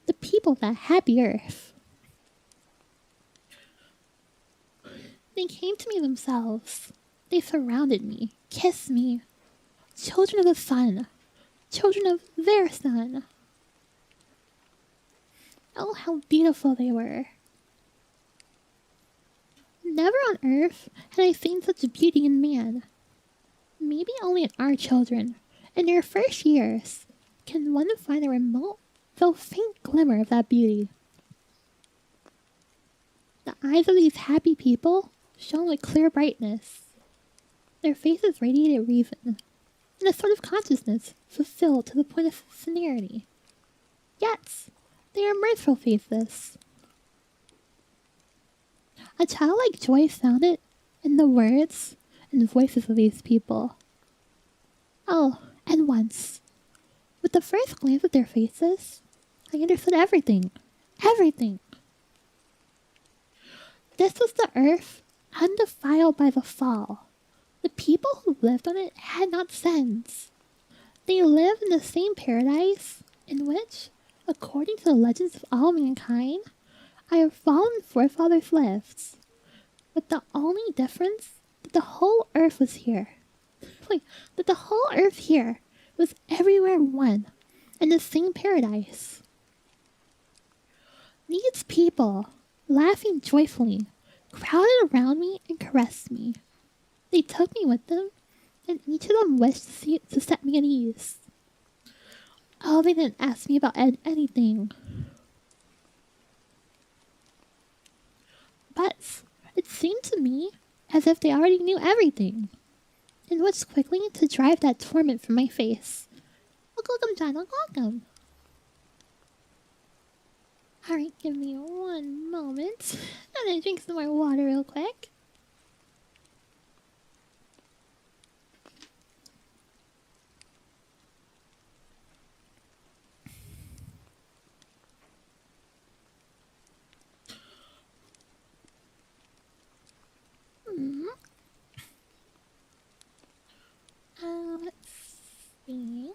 the people of that happy earth. They came to me themselves. They surrounded me, kissed me. Children of the sun, children of their sun. Oh, how beautiful they were. Never on earth had I seen such beauty in man. Maybe only in our children, in their first years, can one find a remote, though faint glimmer of that beauty. The eyes of these happy people shone with clear brightness. Their faces radiated reason, and a sort of consciousness fulfilled to the point of sincerity. Yet, they are mirthful faces. A childlike joy sounded in the words and voices of these people. Oh, and once, with the first glance at their faces, I understood everything. Everything. This was the earth undefiled by the fall. The people who lived on it had not sins. They lived in the same paradise in which, according to the legends of all mankind, our fallen forefathers lived. With the only difference that the whole earth was here. That the whole earth here was everywhere one, in the same paradise. These people, laughing joyfully, crowded around me and caressed me. They took me with them, and each of them wished to set me at ease. Oh, they didn't ask me about anything. But it seemed to me as if they already knew everything, and wished quickly to drive that torment from my face. Welcome, John, welcome. Alright, give me one moment. I'm gonna drink some more water real quick. Let's see.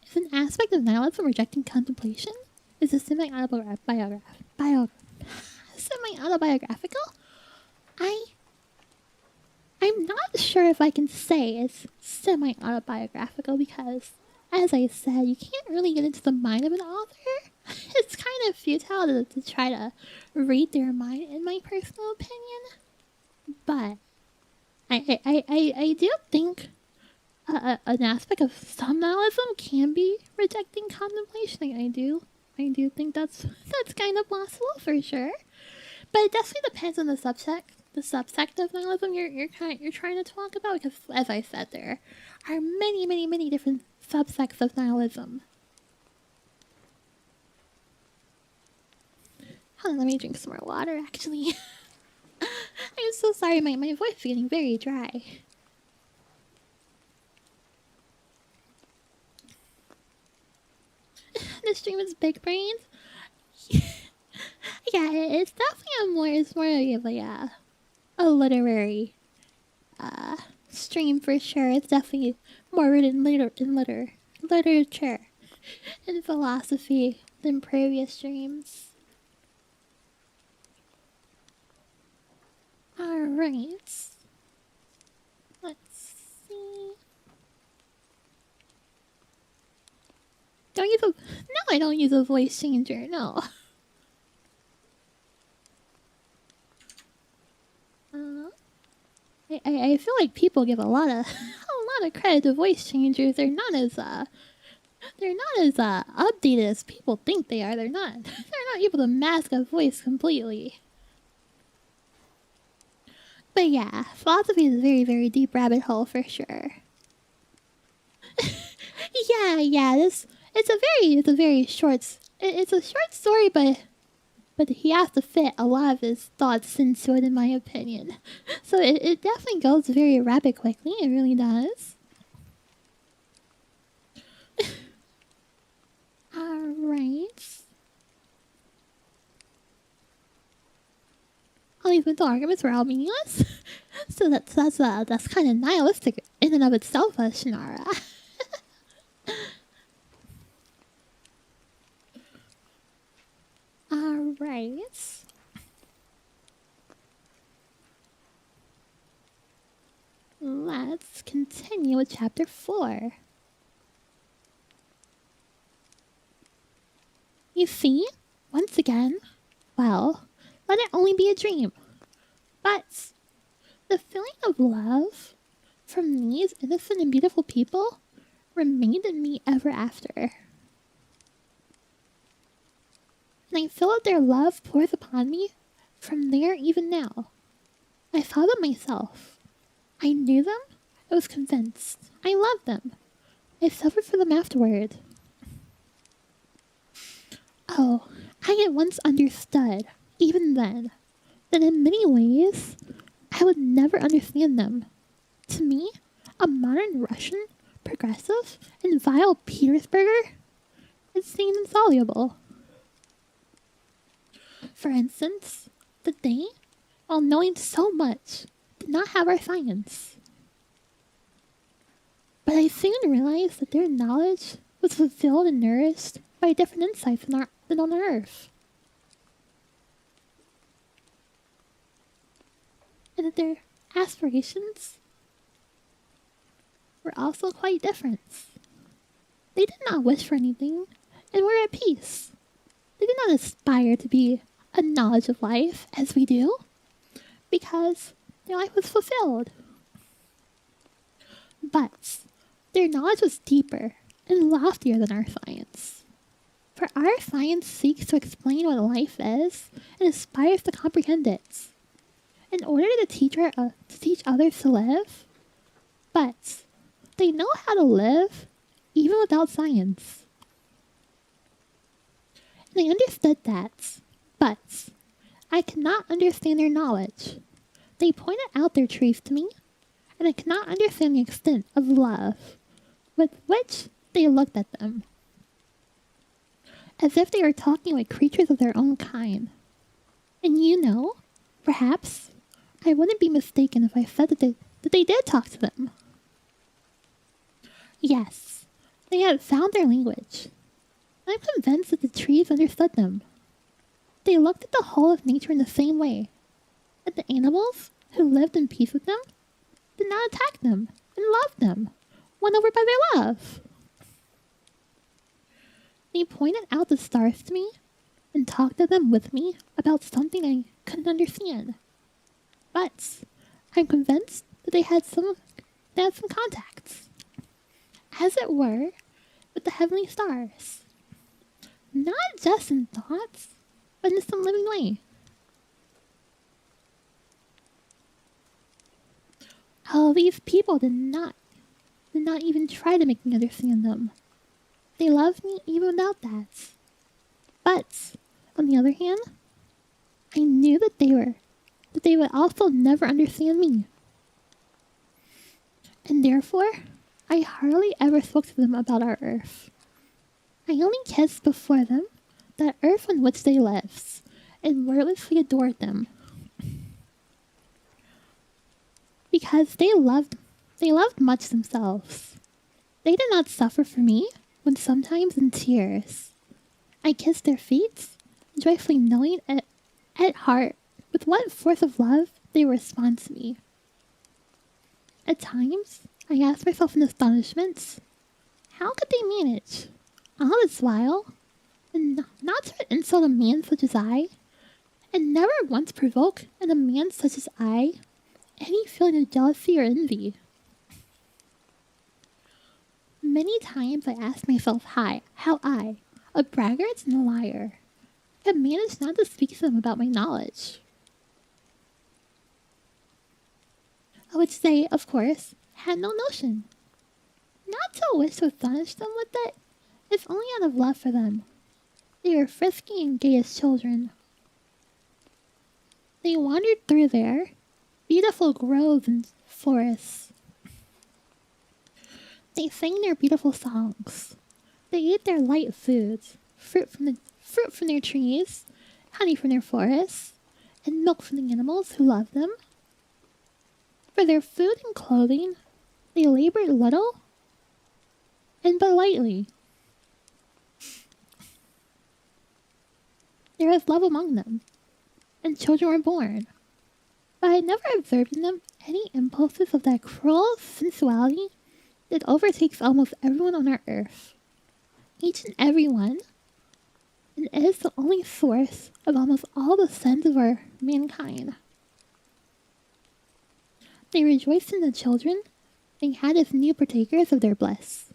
Is an aspect of nihilism rejecting contemplation? Is a semi-autobiographical? I'm not sure if I can say it's semi-autobiographical because, as I said, you can't really get into the mind of an author. It's kind of futile to try to read their mind, in my personal opinion. But I do think an aspect of some nihilism can be rejecting contemplation. I do think that's kind of possible for sure. But it definitely depends on the subsect of nihilism you're trying to talk about, because as I said, there are many different subsects of nihilism. Hold on, let me drink some more water actually. I'm so sorry, my voice is getting very dry. The stream is big brains. Yeah, it's definitely it's more of a literary stream for sure. It's definitely more rooted in literature and philosophy than previous streams. Alright. Let's see. Don't use a... No, I don't use a voice changer, no. I feel like people give a lot of a lot of credit to voice changers. They're not as updated as people think they are. They're not able to mask a voice completely. But yeah, philosophy is a very, very deep rabbit hole for sure. yeah. It's a very short. It's a short story, but he has to fit a lot of his thoughts into it, in my opinion. So it definitely goes very rapid quickly. It really does. Alright. All these mental arguments were all meaningless. So that's kind of nihilistic in and of itself, Shannara. Alright. Let's continue with chapter 4. You see, once again, well, let it only be a dream. But the feeling of love from these innocent and beautiful people remained in me ever after. And I feel that their love pours upon me from there even now. I thought of myself. I knew them. I was convinced. I loved them. I suffered for them afterward. Oh, I at once understood, even then, that in many ways, I would never understand them. To me, a modern Russian, progressive, and vile Petersburger, it seemed insoluble. For instance, that they, while knowing so much, did not have our science. But I soon realized that their knowledge was fulfilled and nourished by different insights than on Earth. And that their aspirations were also quite different. They did not wish for anything, and were at peace. They did not aspire to be a knowledge of life as we do, because their life was fulfilled. But their knowledge was deeper and loftier than our science. For our science seeks to explain what life is and aspires to comprehend it, in order to teach others to live. But they know how to live even without science. And I understood that, but I cannot understand their knowledge. They pointed out their truth to me, and I cannot understand the extent of love with which they looked at them, as if they were talking with creatures of their own kind. And you know, perhaps, I wouldn't be mistaken if I said that they did talk to them. Yes, they had found their language. I'm convinced that the trees understood them. They looked at the whole of nature in the same way, that the animals who lived in peace with them did not attack them and loved them, won over by their love. They pointed out the stars to me and talked to them with me about something I couldn't understand. But I'm convinced that they had some contacts, as it were, with the heavenly stars. Not just in thoughts, but in some living way. Oh, these people did not even try to make me understand them. They loved me even without that. But, on the other hand, I knew that they would also never understand me. And therefore, I hardly ever spoke to them about our Earth. I only kissed before them that Earth on which they lived, and wordlessly adored them. Because they loved much themselves. They did not suffer for me, when sometimes in tears I kissed their feet, joyfully knowing at heart with what force of love they respond to me. At times, I ask myself in astonishment, how could they manage, all this while, and not to insult a man such as I, and never once provoke in a man such as I any feeling of jealousy or envy? Many times I ask myself how I, a braggart and a liar, could manage not to speak to them about my knowledge. Which they, of course, had no notion. Not to wish to astonish them with it, if only out of love for them. They were frisky and gay as children. They wandered through their beautiful groves and forests. They sang their beautiful songs. They ate their light foods, fruit from their trees, honey from their forests, and milk from the animals who loved them. For their food and clothing, they labored little and but lightly. There was love among them, and children were born. But I never observed in them any impulses of that cruel sensuality that overtakes almost everyone on our earth. Each and every one, and is the only source of almost all the sins of our mankind. They rejoiced in the children they had as new partakers of their bliss.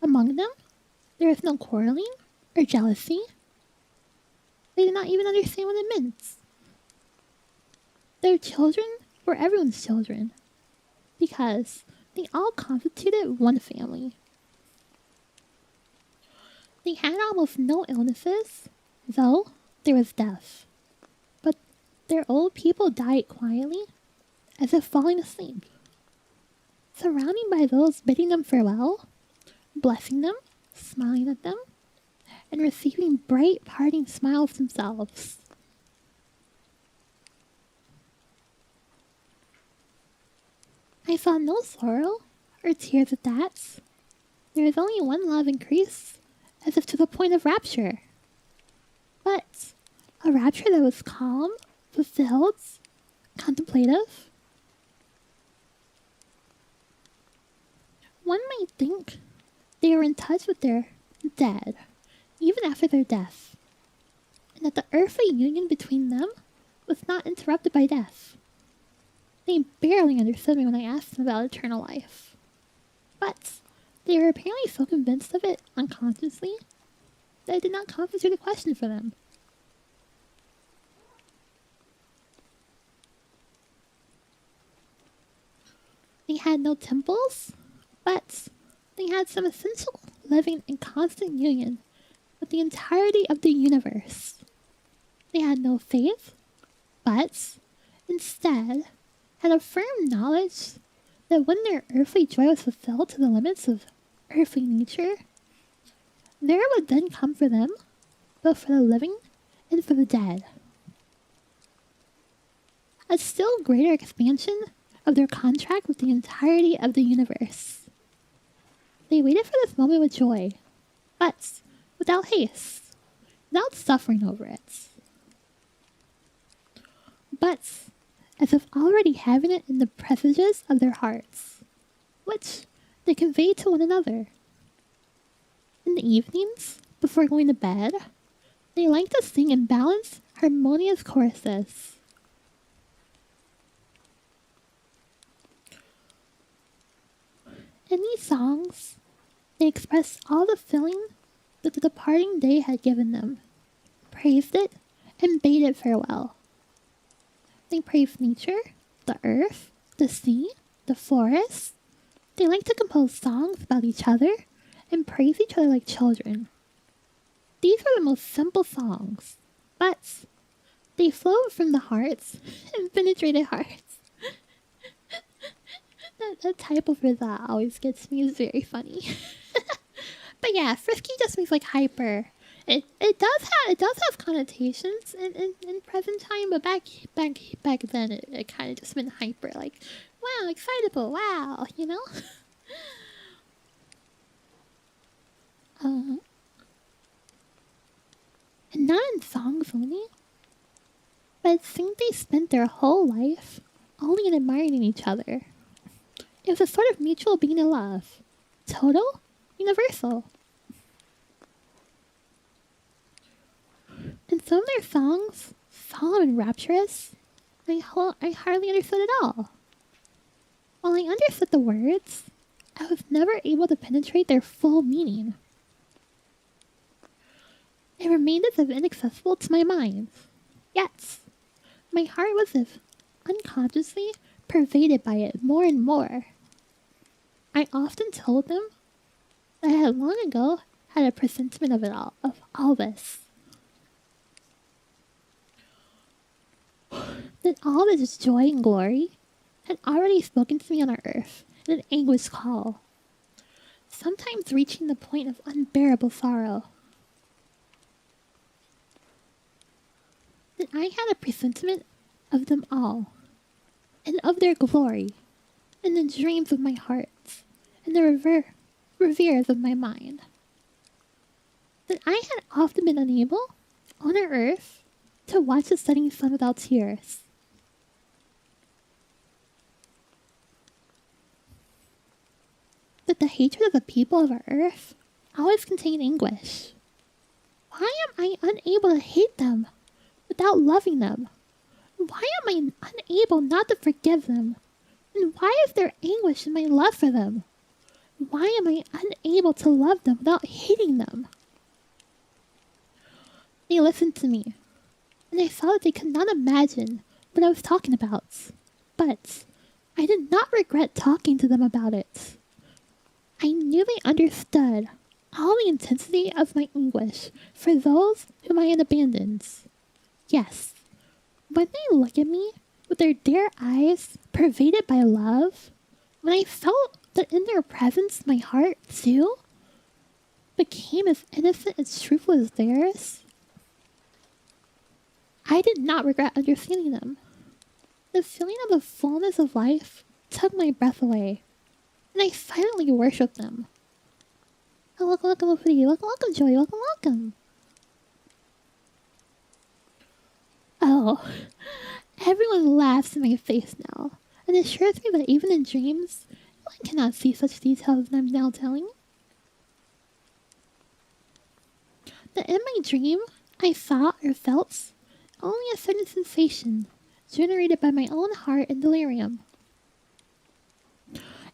Among them, there was no quarreling or jealousy. They did not even understand what it meant. Their children were everyone's children, because they all constituted one family. They had almost no illnesses, though there was death. But their old people died quietly, as if falling asleep, surrounded by those bidding them farewell, blessing them, smiling at them, and receiving bright parting smiles themselves. I saw no sorrow or tears at that. There was only one love increase, as if to the point of rapture. But a rapture that was calm, fulfilled, contemplative. One might think they were in touch with their dead, even after their death, and that the earthly union between them was not interrupted by death. They barely understood me when I asked them about eternal life, but they were apparently so convinced of it unconsciously that it did not constitute a question for them. They had no temples, but they had some essential living in constant union with the entirety of the universe. They had no faith, but instead had a firm knowledge that when their earthly joy was fulfilled to the limits of earthly nature, there would then come for them, both for the living and for the dead, a still greater expansion of their contract with the entirety of the universe. They waited for this moment with joy, but without haste, without suffering over it, but as if already having it in the presages of their hearts, which they conveyed to one another. In the evenings, before going to bed, they liked to sing in balanced, harmonious choruses. In these songs, they expressed all the feeling that the departing day had given them, praised it, and bade it farewell. They praised nature, the earth, the sea, the forest. They liked to compose songs about each other and praise each other like children. These were the most simple songs, but they flowed from the hearts and penetrated hearts. that typo for that always gets me. It's very funny. But yeah, frisky just means like hyper. It does have connotations in present time, but back then it kind of just meant hyper, like wow, excitable, wow, you know. And not in songs only, but it seemed they spent their whole life only in admiring each other. It was a sort of mutual being in love. Total, universal. And some of their songs, solemn and rapturous, I hardly understood at all. While I understood the words, I was never able to penetrate their full meaning. It remained as if inaccessible to my mind. Yet, my heart was as if unconsciously pervaded by it more and more. I often told them that I had long ago had a presentiment of all this. That all this joy and glory had already spoken to me on our earth in an anguished call, sometimes reaching the point of unbearable sorrow. That I had a presentiment of them all, and of their glory, in the dreams of my heart, and the reveres of my mind. That I had often been unable, on our earth, to watch the setting sun without tears. That the hatred of the people of our earth always contained anguish. Why am I unable to hate them without loving them? Why am I unable not to forgive them? And why is there anguish in my love for them? Why am I unable to love them without hating them? They listened to me, and I saw that they could not imagine what I was talking about. But I did not regret talking to them about it. I knew they understood all the intensity of my anguish for those whom I had abandoned. Yes, when they look at me with their dear eyes pervaded by love, when I felt that in their presence my heart, too, became as innocent and truthful as theirs, I did not regret understanding them. The feeling of the fullness of life took my breath away, and I silently worshipped them. Oh, welcome, Pretty. Welcome, Joy. Welcome. Oh, everyone laughs in my face now, and assures me that even in dreams, one cannot see such details as I'm now telling. That in my dream, I saw or felt only a certain sensation generated by my own heart and delirium,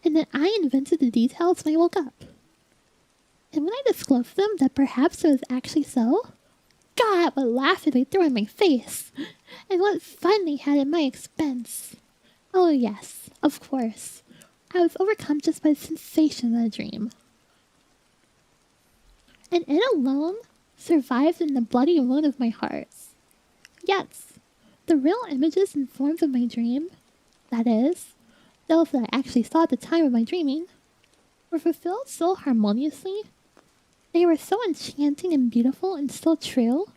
and that I invented the details when I woke up. And when I disclosed to them that perhaps it was actually so, God, what laughter they threw in my face, and what fun they had at my expense. Oh yes, of course, I was overcome just by the sensation of the dream. And it alone survived in the bloody wound of my heart. Yet, the real images and forms of my dream, that is, those that I actually saw at the time of my dreaming, were fulfilled so harmoniously, they were so enchanting and beautiful and so true,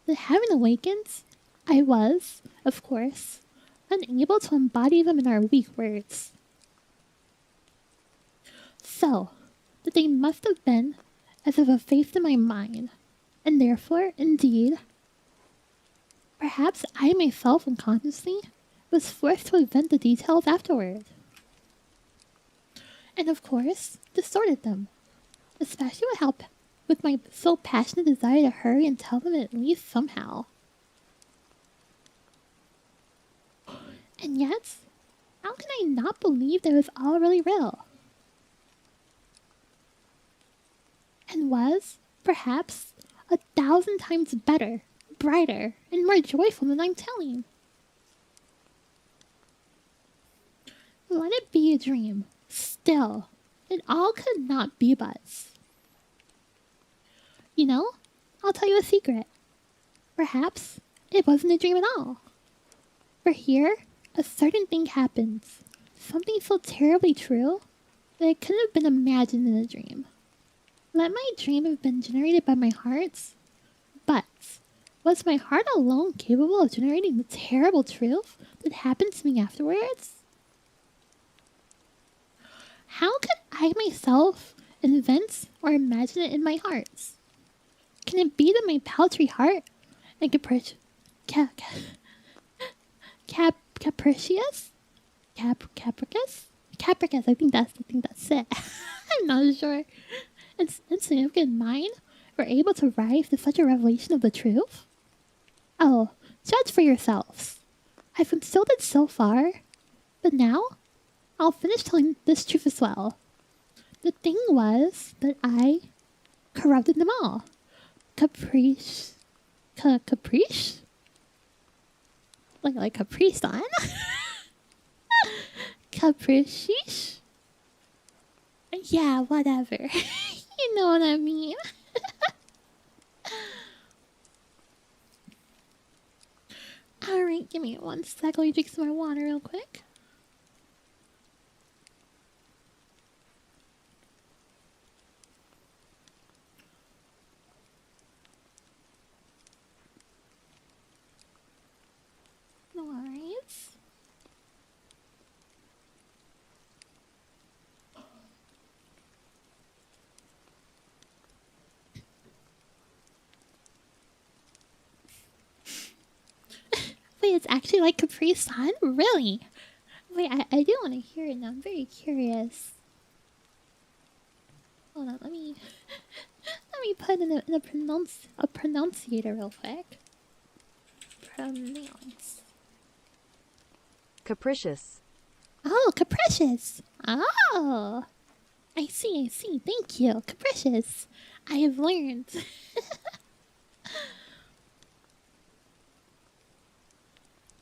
that having awakened, I was, of course, unable to embody them in our weak words. So, that they must have been as if effaced in my mind, and therefore, indeed, perhaps I myself unconsciously was forced to invent the details afterward. And of course, distorted them, especially with my so passionate desire to hurry and tell them at least somehow. And yet, how can I not believe that it was all really real? And was, perhaps, 1,000 times better, brighter, and more joyful than I'm telling. Let it be a dream. Still, it all could not be but. You know, I'll tell you a secret. Perhaps it wasn't a dream at all. For here, a certain thing happens. Something so terribly true that it couldn't have been imagined in a dream. Let my dream have been generated by my heart, but was my heart alone capable of generating the terrible truth that happened to me afterwards? How could I myself invent or imagine it in my heart? Can it be that my paltry heart and Capricious? Capricus, I think that's it. I'm not sure. Insignificant mind were able to rise to such a revelation of the truth? Oh, judge for yourselves. I've concealed it so far, but now I'll finish telling this truth as well. The thing was that I corrupted them all. Caprice? Caprice? Like Capri Sun? Capricious? Yeah, whatever. You know what I mean. Alright, give me 1 sec. Let me drink some more water real quick. No worries. Wait, it's actually like Capri Sun? Really? Wait, I do want to hear it now. I'm very curious. Hold on, let me put in a pronunciator real quick. Pronounce. Capricious. Oh, capricious. Oh, I see. Thank you, capricious. I have learned.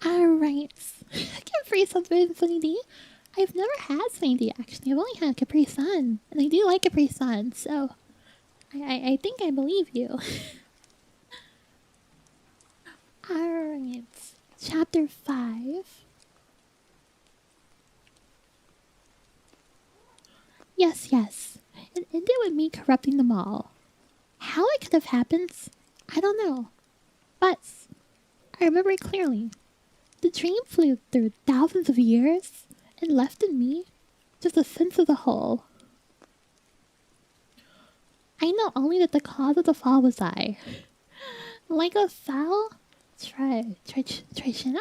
Alright. Capri Sun's very funny D. I've never had Sunny D actually. I've only had Capri Sun. And I do like Capri Sun, so I think I believe you. Alright. Chapter 5. Yes. It ended with me corrupting them all. How it could have happened, I don't know. But I remember it clearly. The dream flew through thousands of years and left in me just a sense of the whole. I know only that the cause of the fall was I. Like a foul trichinna?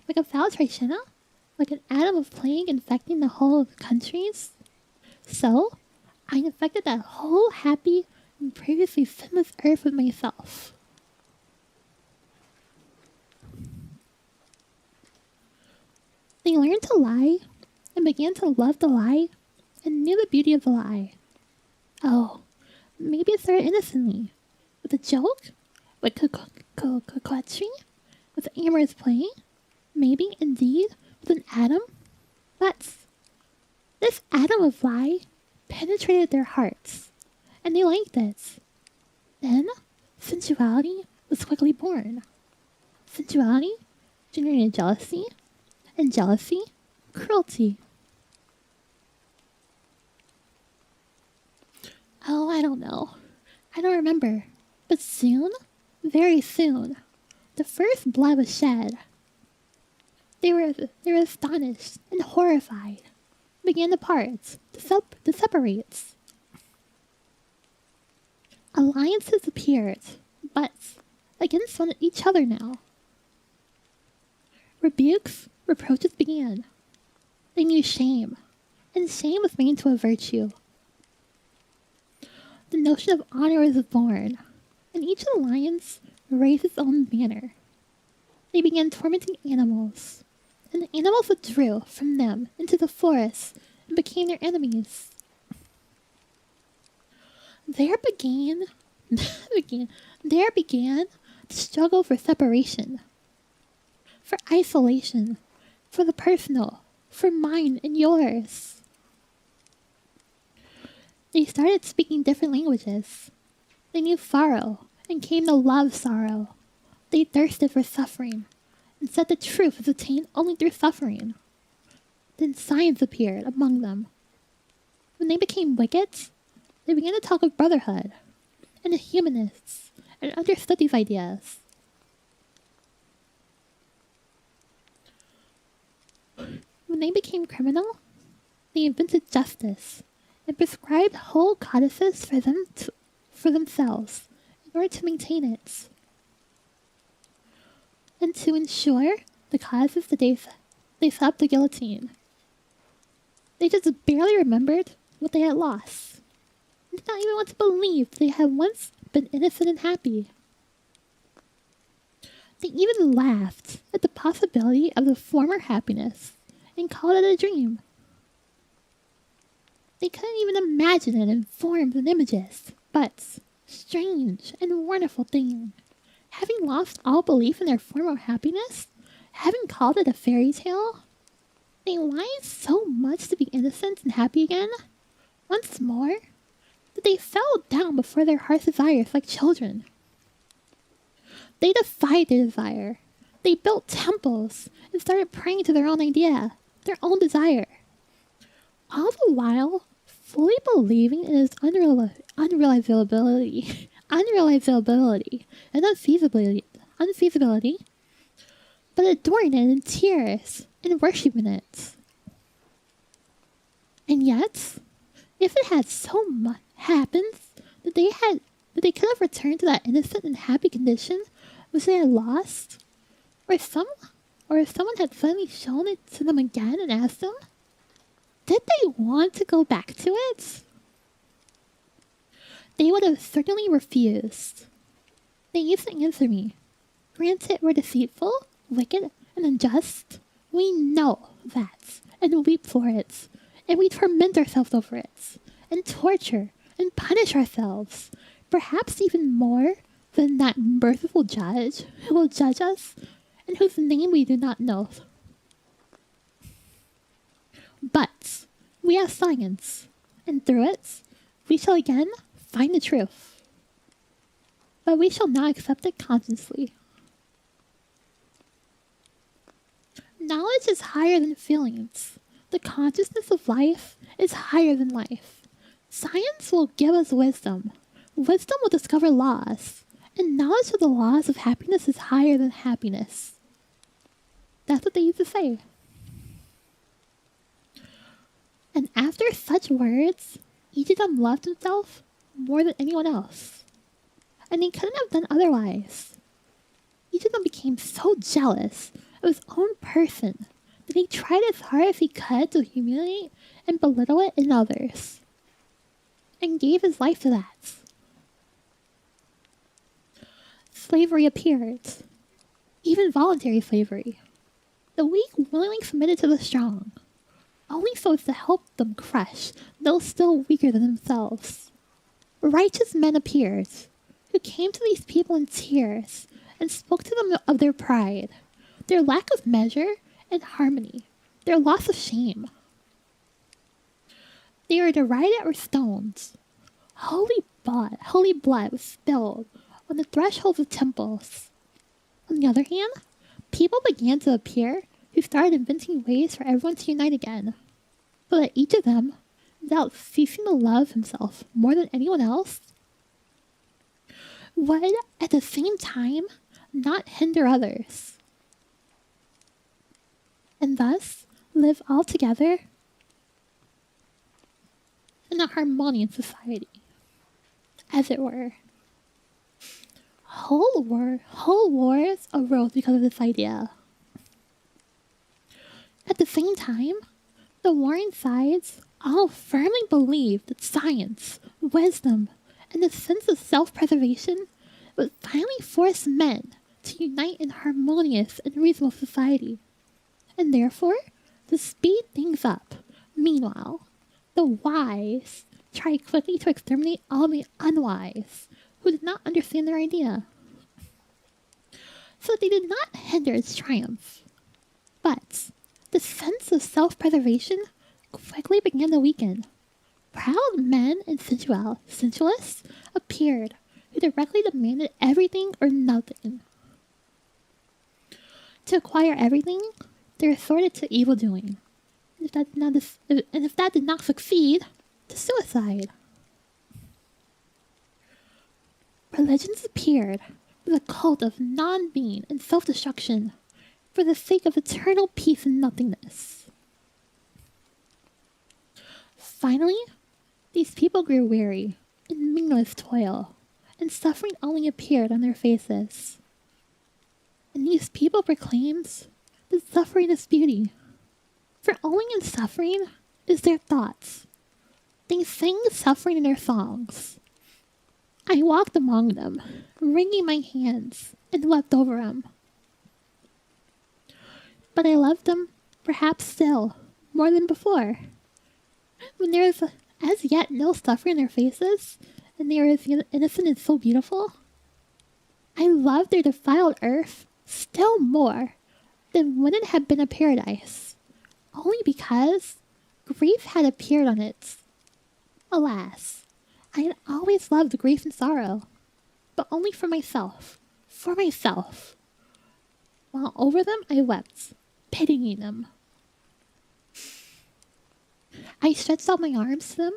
Like a foul trichinna? Like an atom of plague infecting the whole of countries? So, I infected that whole happy and previously sinless earth with myself. They learned to lie and began to love the lie and knew the beauty of the lie. Oh, maybe it started innocently, with a joke, with coquetry, with amorous play, maybe indeed with an atom. But this atom of lie penetrated their hearts, and they liked it. Then sensuality was quickly born. Sensuality generated jealousy, and jealousy, cruelty. Oh, I don't know. I don't remember. But soon, very soon, the first blood was shed. They were astonished and horrified. Began to part, to separate. Alliances appeared, but against each other now. Rebukes, reproaches began. They knew shame, and shame was made into a virtue. The notion of honor was born, and each alliance raised its own banner. They began tormenting animals, and the animals withdrew from them into the forest and became their enemies. There began the struggle for separation, for isolation, for the personal, for mine and yours. They started speaking different languages. They knew sorrow and came to love sorrow. They thirsted for suffering and said the truth is attained only through suffering. Then science appeared among them. When they became wicked, they began to talk of brotherhood and the humanists and understood these ideas. When they became criminal, they invented justice and prescribed whole codices for themselves in order to maintain it. And to ensure the causes that they set up the guillotine. They just barely remembered what they had lost. They did not even want to believe they had once been innocent and happy. They even laughed at the possibility of the former happiness and called it a dream. They couldn't even imagine it in forms and images, but strange and wonderful thing. Having lost all belief in their former happiness, having called it a fairy tale, they longed so much to be innocent and happy again, once more, that they fell down before their heart's desires like children. They defied their desire. They built temples and started praying to their own idea, their own desire. All the while, fully believing in its unrealizability and unfeasibility, but adoring it in tears and worshiping it. And yet, if it had so much happened that they could have returned to that innocent and happy condition which they had lost, or if someone had suddenly shown it to them again and asked them, did they want to go back to it? They would have certainly refused. They used to answer me, granted we're deceitful, wicked, and unjust. We know that, and weep for it, and we torment ourselves over it, and torture, and punish ourselves, perhaps even more than that merciful judge who will judge us, and whose name we do not know. But we have science, and through it, we shall again find the truth. But we shall not accept it consciously. Knowledge is higher than feelings. The consciousness of life is higher than life. Science will give us wisdom. Wisdom will discover laws. And knowledge of the laws of happiness is higher than happiness. That's what they used to say. And after such words, each of them loved himself more than anyone else. And he couldn't have done otherwise. Each of them became so jealous of his own person that he tried as hard as he could to humiliate and belittle it in others. And gave his life to that. Slavery appeared. Even voluntary slavery. The weak willingly submitted to the strong, only so as to help them crush those still weaker than themselves. Righteous men appeared, who came to these people in tears and spoke to them of their pride, their lack of measure and harmony, their loss of shame. They were derided or stoned. Holy blood was spilled on the thresholds of temples. On the other hand, people began to appear who started inventing ways for everyone to unite again, so that each of them, without ceasing to love himself more than anyone else, would at the same time not hinder others, and thus live all together in a harmonious society, as it were. Whole wars arose because of this idea. At the same time, the warring sides all firmly believed that science, wisdom, and the sense of self-preservation would finally force men to unite in harmonious and reasonable society, and therefore to speed things up. Meanwhile, the wise tried quickly to exterminate all the unwise who did not understand their idea. So they did not hinder its triumph, but the sense of self-preservation quickly began to weaken. Proud men and sensualists appeared who directly demanded everything or nothing. To acquire everything, they resorted to evil doing. And if that did not succeed, to suicide. Religions appeared with a cult of non-being and self-destruction for the sake of eternal peace and nothingness. Finally, these people grew weary in meaningless toil, and suffering only appeared on their faces. And these people proclaimed that suffering is beauty. For only in suffering is there thoughts. They sing suffering in their songs. I walked among them, wringing my hands, and wept over them. But I loved them, perhaps still, more than before. When there is as yet no suffering in their faces, and they are as innocent and so beautiful, I loved their defiled earth still more than when it had been a paradise, only because grief had appeared on it. Alas, I had always loved grief and sorrow, but only for myself, while over them I wept, pitying them. I stretched out my arms to them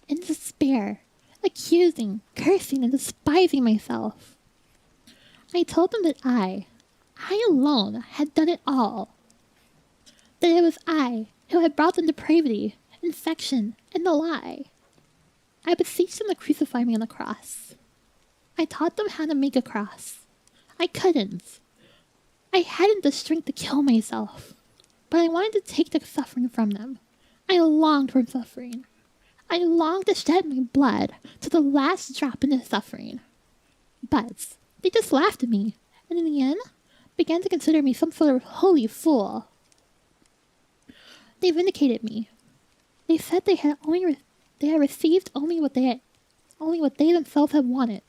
in despair, accusing, cursing, and despising myself. I told them that I alone had done it all. That it was I who had brought them depravity, infection, and the lie. I beseeched them to crucify me on the cross. I taught them how to make a cross. I couldn't. I hadn't the strength to kill myself, but I wanted to take the suffering from them. I longed for suffering. I longed to shed my blood to the last drop in the suffering. But they just laughed at me, and in the end, began to consider me some sort of holy fool. They vindicated me. They said they had received only what they themselves had wanted,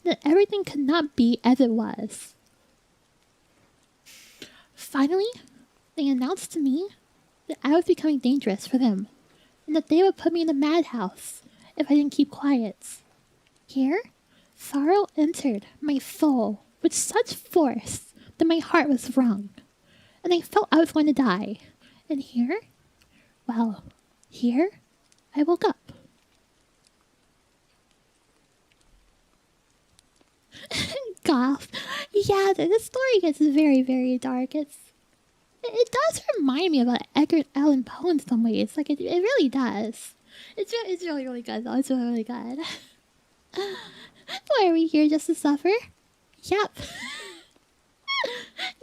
that everything could not be as it was. Finally, they announced to me that I was becoming dangerous for them, and that they would put me in a madhouse if I didn't keep quiet. Here, sorrow entered my soul with such force that my heart was wrung, and I felt I was going to die. And here I woke up. Goth. Yeah, this story gets very, very dark. It does remind me of Edgar Allan Poe in some ways. Like, it really does. It's really, really good, though. It's really, really good. Why are we here, just to suffer? Yep.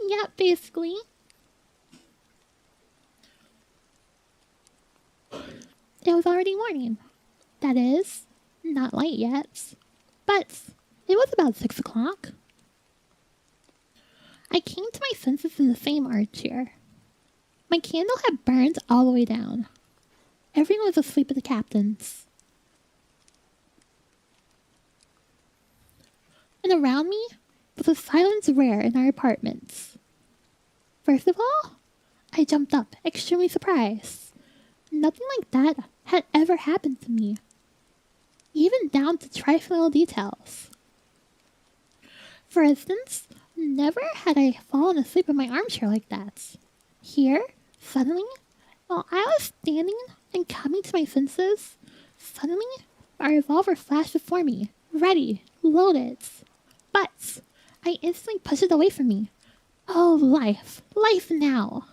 Yep, basically. It was already morning. That is, not light yet. But it was about 6 o'clock. I came to my senses in the same armchair. My candle had burned all the way down. Everyone was asleep at the captain's. And around me was a silence rare in our apartments. First of all, I jumped up, extremely surprised. Nothing like that had ever happened to me, even down to trifling little details. For instance, never had I fallen asleep in my armchair like that. Here, suddenly, while I was standing and coming to my senses, suddenly a revolver flashed before me, ready, loaded. But I instantly pushed it away from me. Oh, life now.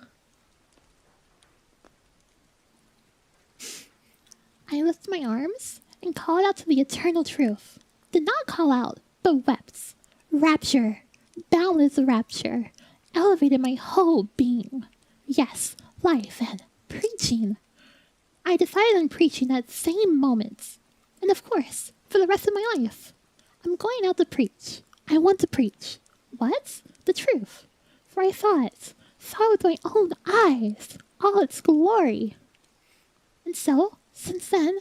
I lifted my arms and called out to the eternal truth. Did not call out, but wept. Rapture, boundless rapture, elevated my whole being. Yes, life and preaching. I decided on preaching that same moment. And of course, for the rest of my life, I'm going out to preach. I want to preach. What? The truth. For I saw it with my own eyes, all its glory. And so, since then,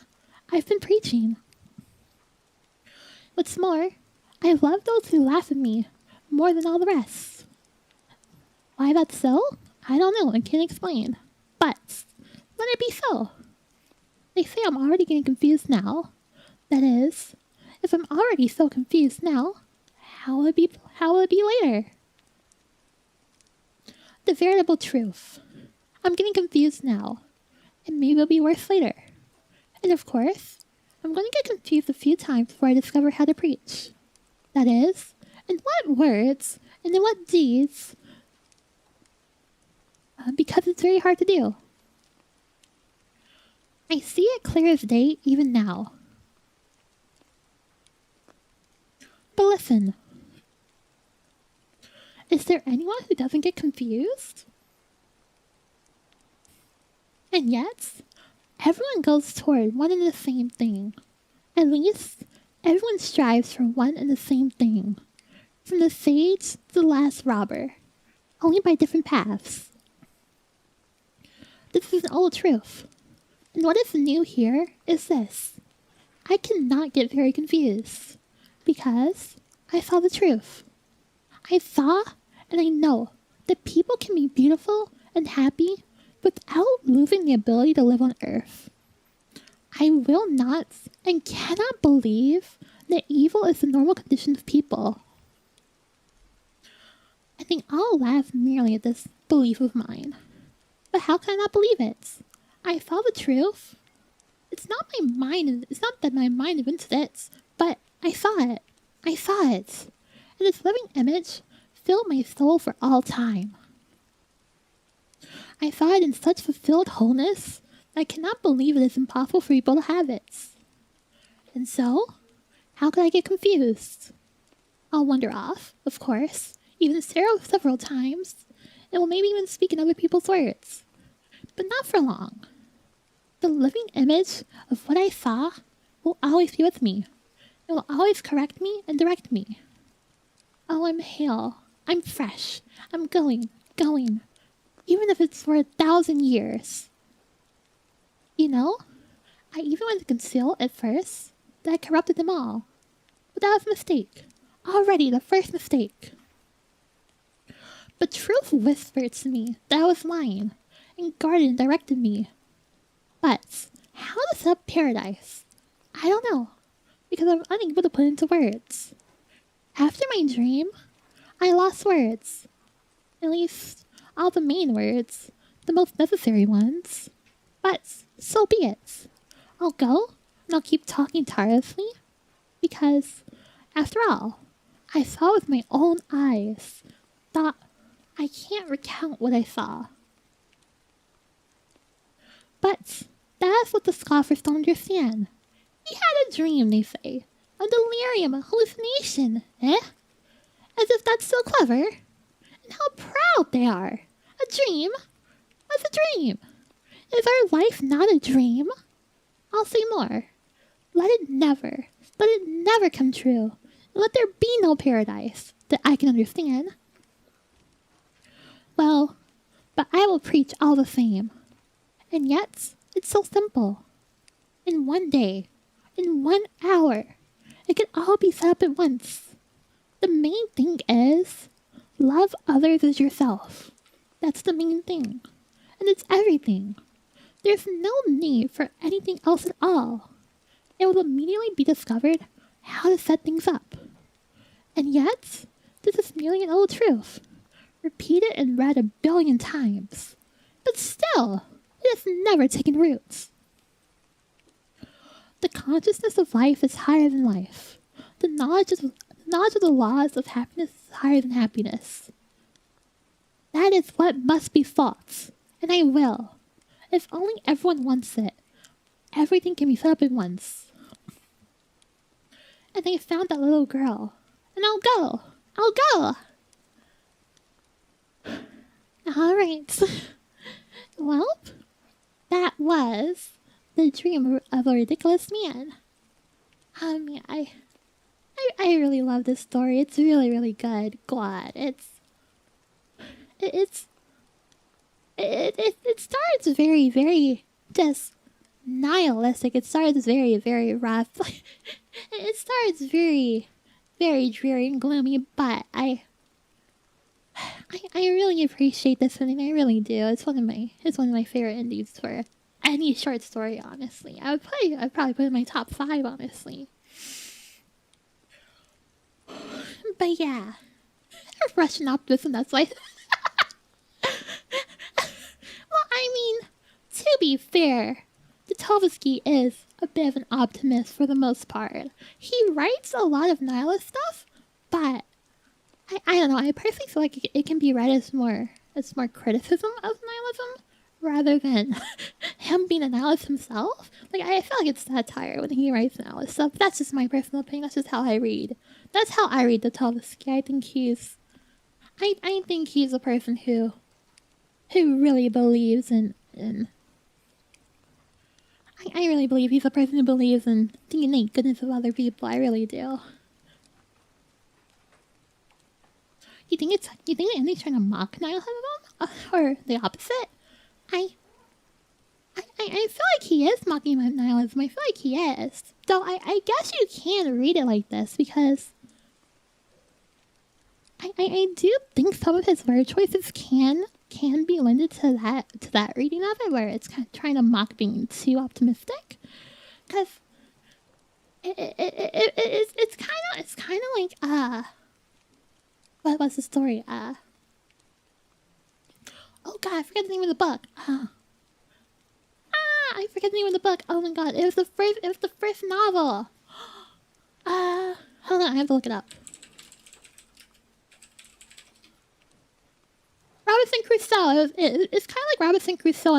I've been preaching. What's more, I love those who laugh at me more than all the rest. Why that's so? I don't know, I can't explain. But let it be so. They say I'm already getting confused now. That is, if I'm already so confused now, how will it be later? The veritable truth. I'm getting confused now, and maybe it'll be worse later. And of course, I'm going to get confused a few times before I discover how to preach. That is, in what words and in what deeds, because it's very hard to do. I see it clear as day even now. But listen, Is there anyone who doesn't get confused? And yet, everyone goes toward one and the same thing. At least, everyone strives for one and the same thing. From the sage to the last robber, only by different paths. This is an old truth. And what is new here is this. I cannot get very confused, because I saw the truth. I saw and I know that people can be beautiful and happy without losing the ability to live on Earth. I will not and cannot believe that evil is the normal condition of people. I think I'll laugh merely at this belief of mine. But how can I not believe it? I saw the truth. It's not that my mind invented it, but I saw it. I saw it. And its living image filled my soul for all time. I saw it in such fulfilled wholeness that I cannot believe it is impossible for people to have it. And so, how could I get confused? I'll wander off, of course, even several times, and will maybe even speak in other people's words. But not for long. The living image of what I saw will always be with me. It will always correct me and direct me. Oh, I'm hale. I'm fresh. I'm going. Even if it's for 1,000 years. You know, I even went to conceal at first that I corrupted them all. But that was a mistake. Already the first mistake. But truth whispered to me that I was lying, and guarded and directed me. But how to set up paradise? I don't know, because I'm unable to put it into words. After my dream, I lost words. At least, all the main words, the most necessary ones. But so be it. I'll go, and I'll keep talking tirelessly, because, after all, I saw with my own eyes. Thought I can't recount what I saw. But that's what the scoffers don't understand. He had a dream, they say. A delirium, a hallucination, eh? As if that's so clever. And how proud they are. A dream? What's a dream? Is our life not a dream? I'll say more. Let it never come true. And let there be no paradise that I can understand. Well, but I will preach all the same. And yet, it's so simple. In one day, in 1 hour, it can all be set up at once. The main thing is, love others as yourself. That's the main thing. And it's everything. There's no need for anything else at all. It will immediately be discovered how to set things up. And yet, this is merely an old truth. Repeated and read 1 billion times. But still, it has never taken roots. The consciousness of life is higher than life. The knowledge of the laws of happiness is higher than happiness. That is what must be fought, and I will. If only everyone wants it, everything can be set up at once. And I found that little girl, and I'll go! Alright. Well, that was the dream of a ridiculous man. I really love this story. It's really, really good. Glad it starts very, very just nihilistic. It starts very, very rough. It starts very, very dreary and gloomy, but I really appreciate this one, and I really do. It's one of my favorite indies for any short story, honestly. I'd probably put it in my top 5, honestly. But yeah, Russian optimism, that's why. Well, I mean, to be fair, Dostoevsky is a bit of an optimist for the most part. He writes a lot of nihilist stuff, but I don't know, I personally feel like it can be read as more criticism of nihilism rather than him being a nihilist himself. Like, I feel like it's satire when he writes nihilist stuff. That's just my personal opinion. That's just how I read. That's how I read Dostoevsky. I think he's I think he's a person who really believes in I really believe he's a person who believes in the innate goodness of other people. I really do. You think Andy's trying to mock nihilism? Or the opposite? I feel like he is mocking nihilism. I feel like he is. Though I guess you can read it like this because I do think some of his word choices can be lended to that reading of it, where it's kind of trying to mock being too optimistic. Because it's kind of like what was the story? Oh god, I forget the name of the book. I forget the name of the book. Oh my god, it was the first novel. Hold on, I have to look it up. Robinson Crusoe. It's kind of like Robinson Crusoe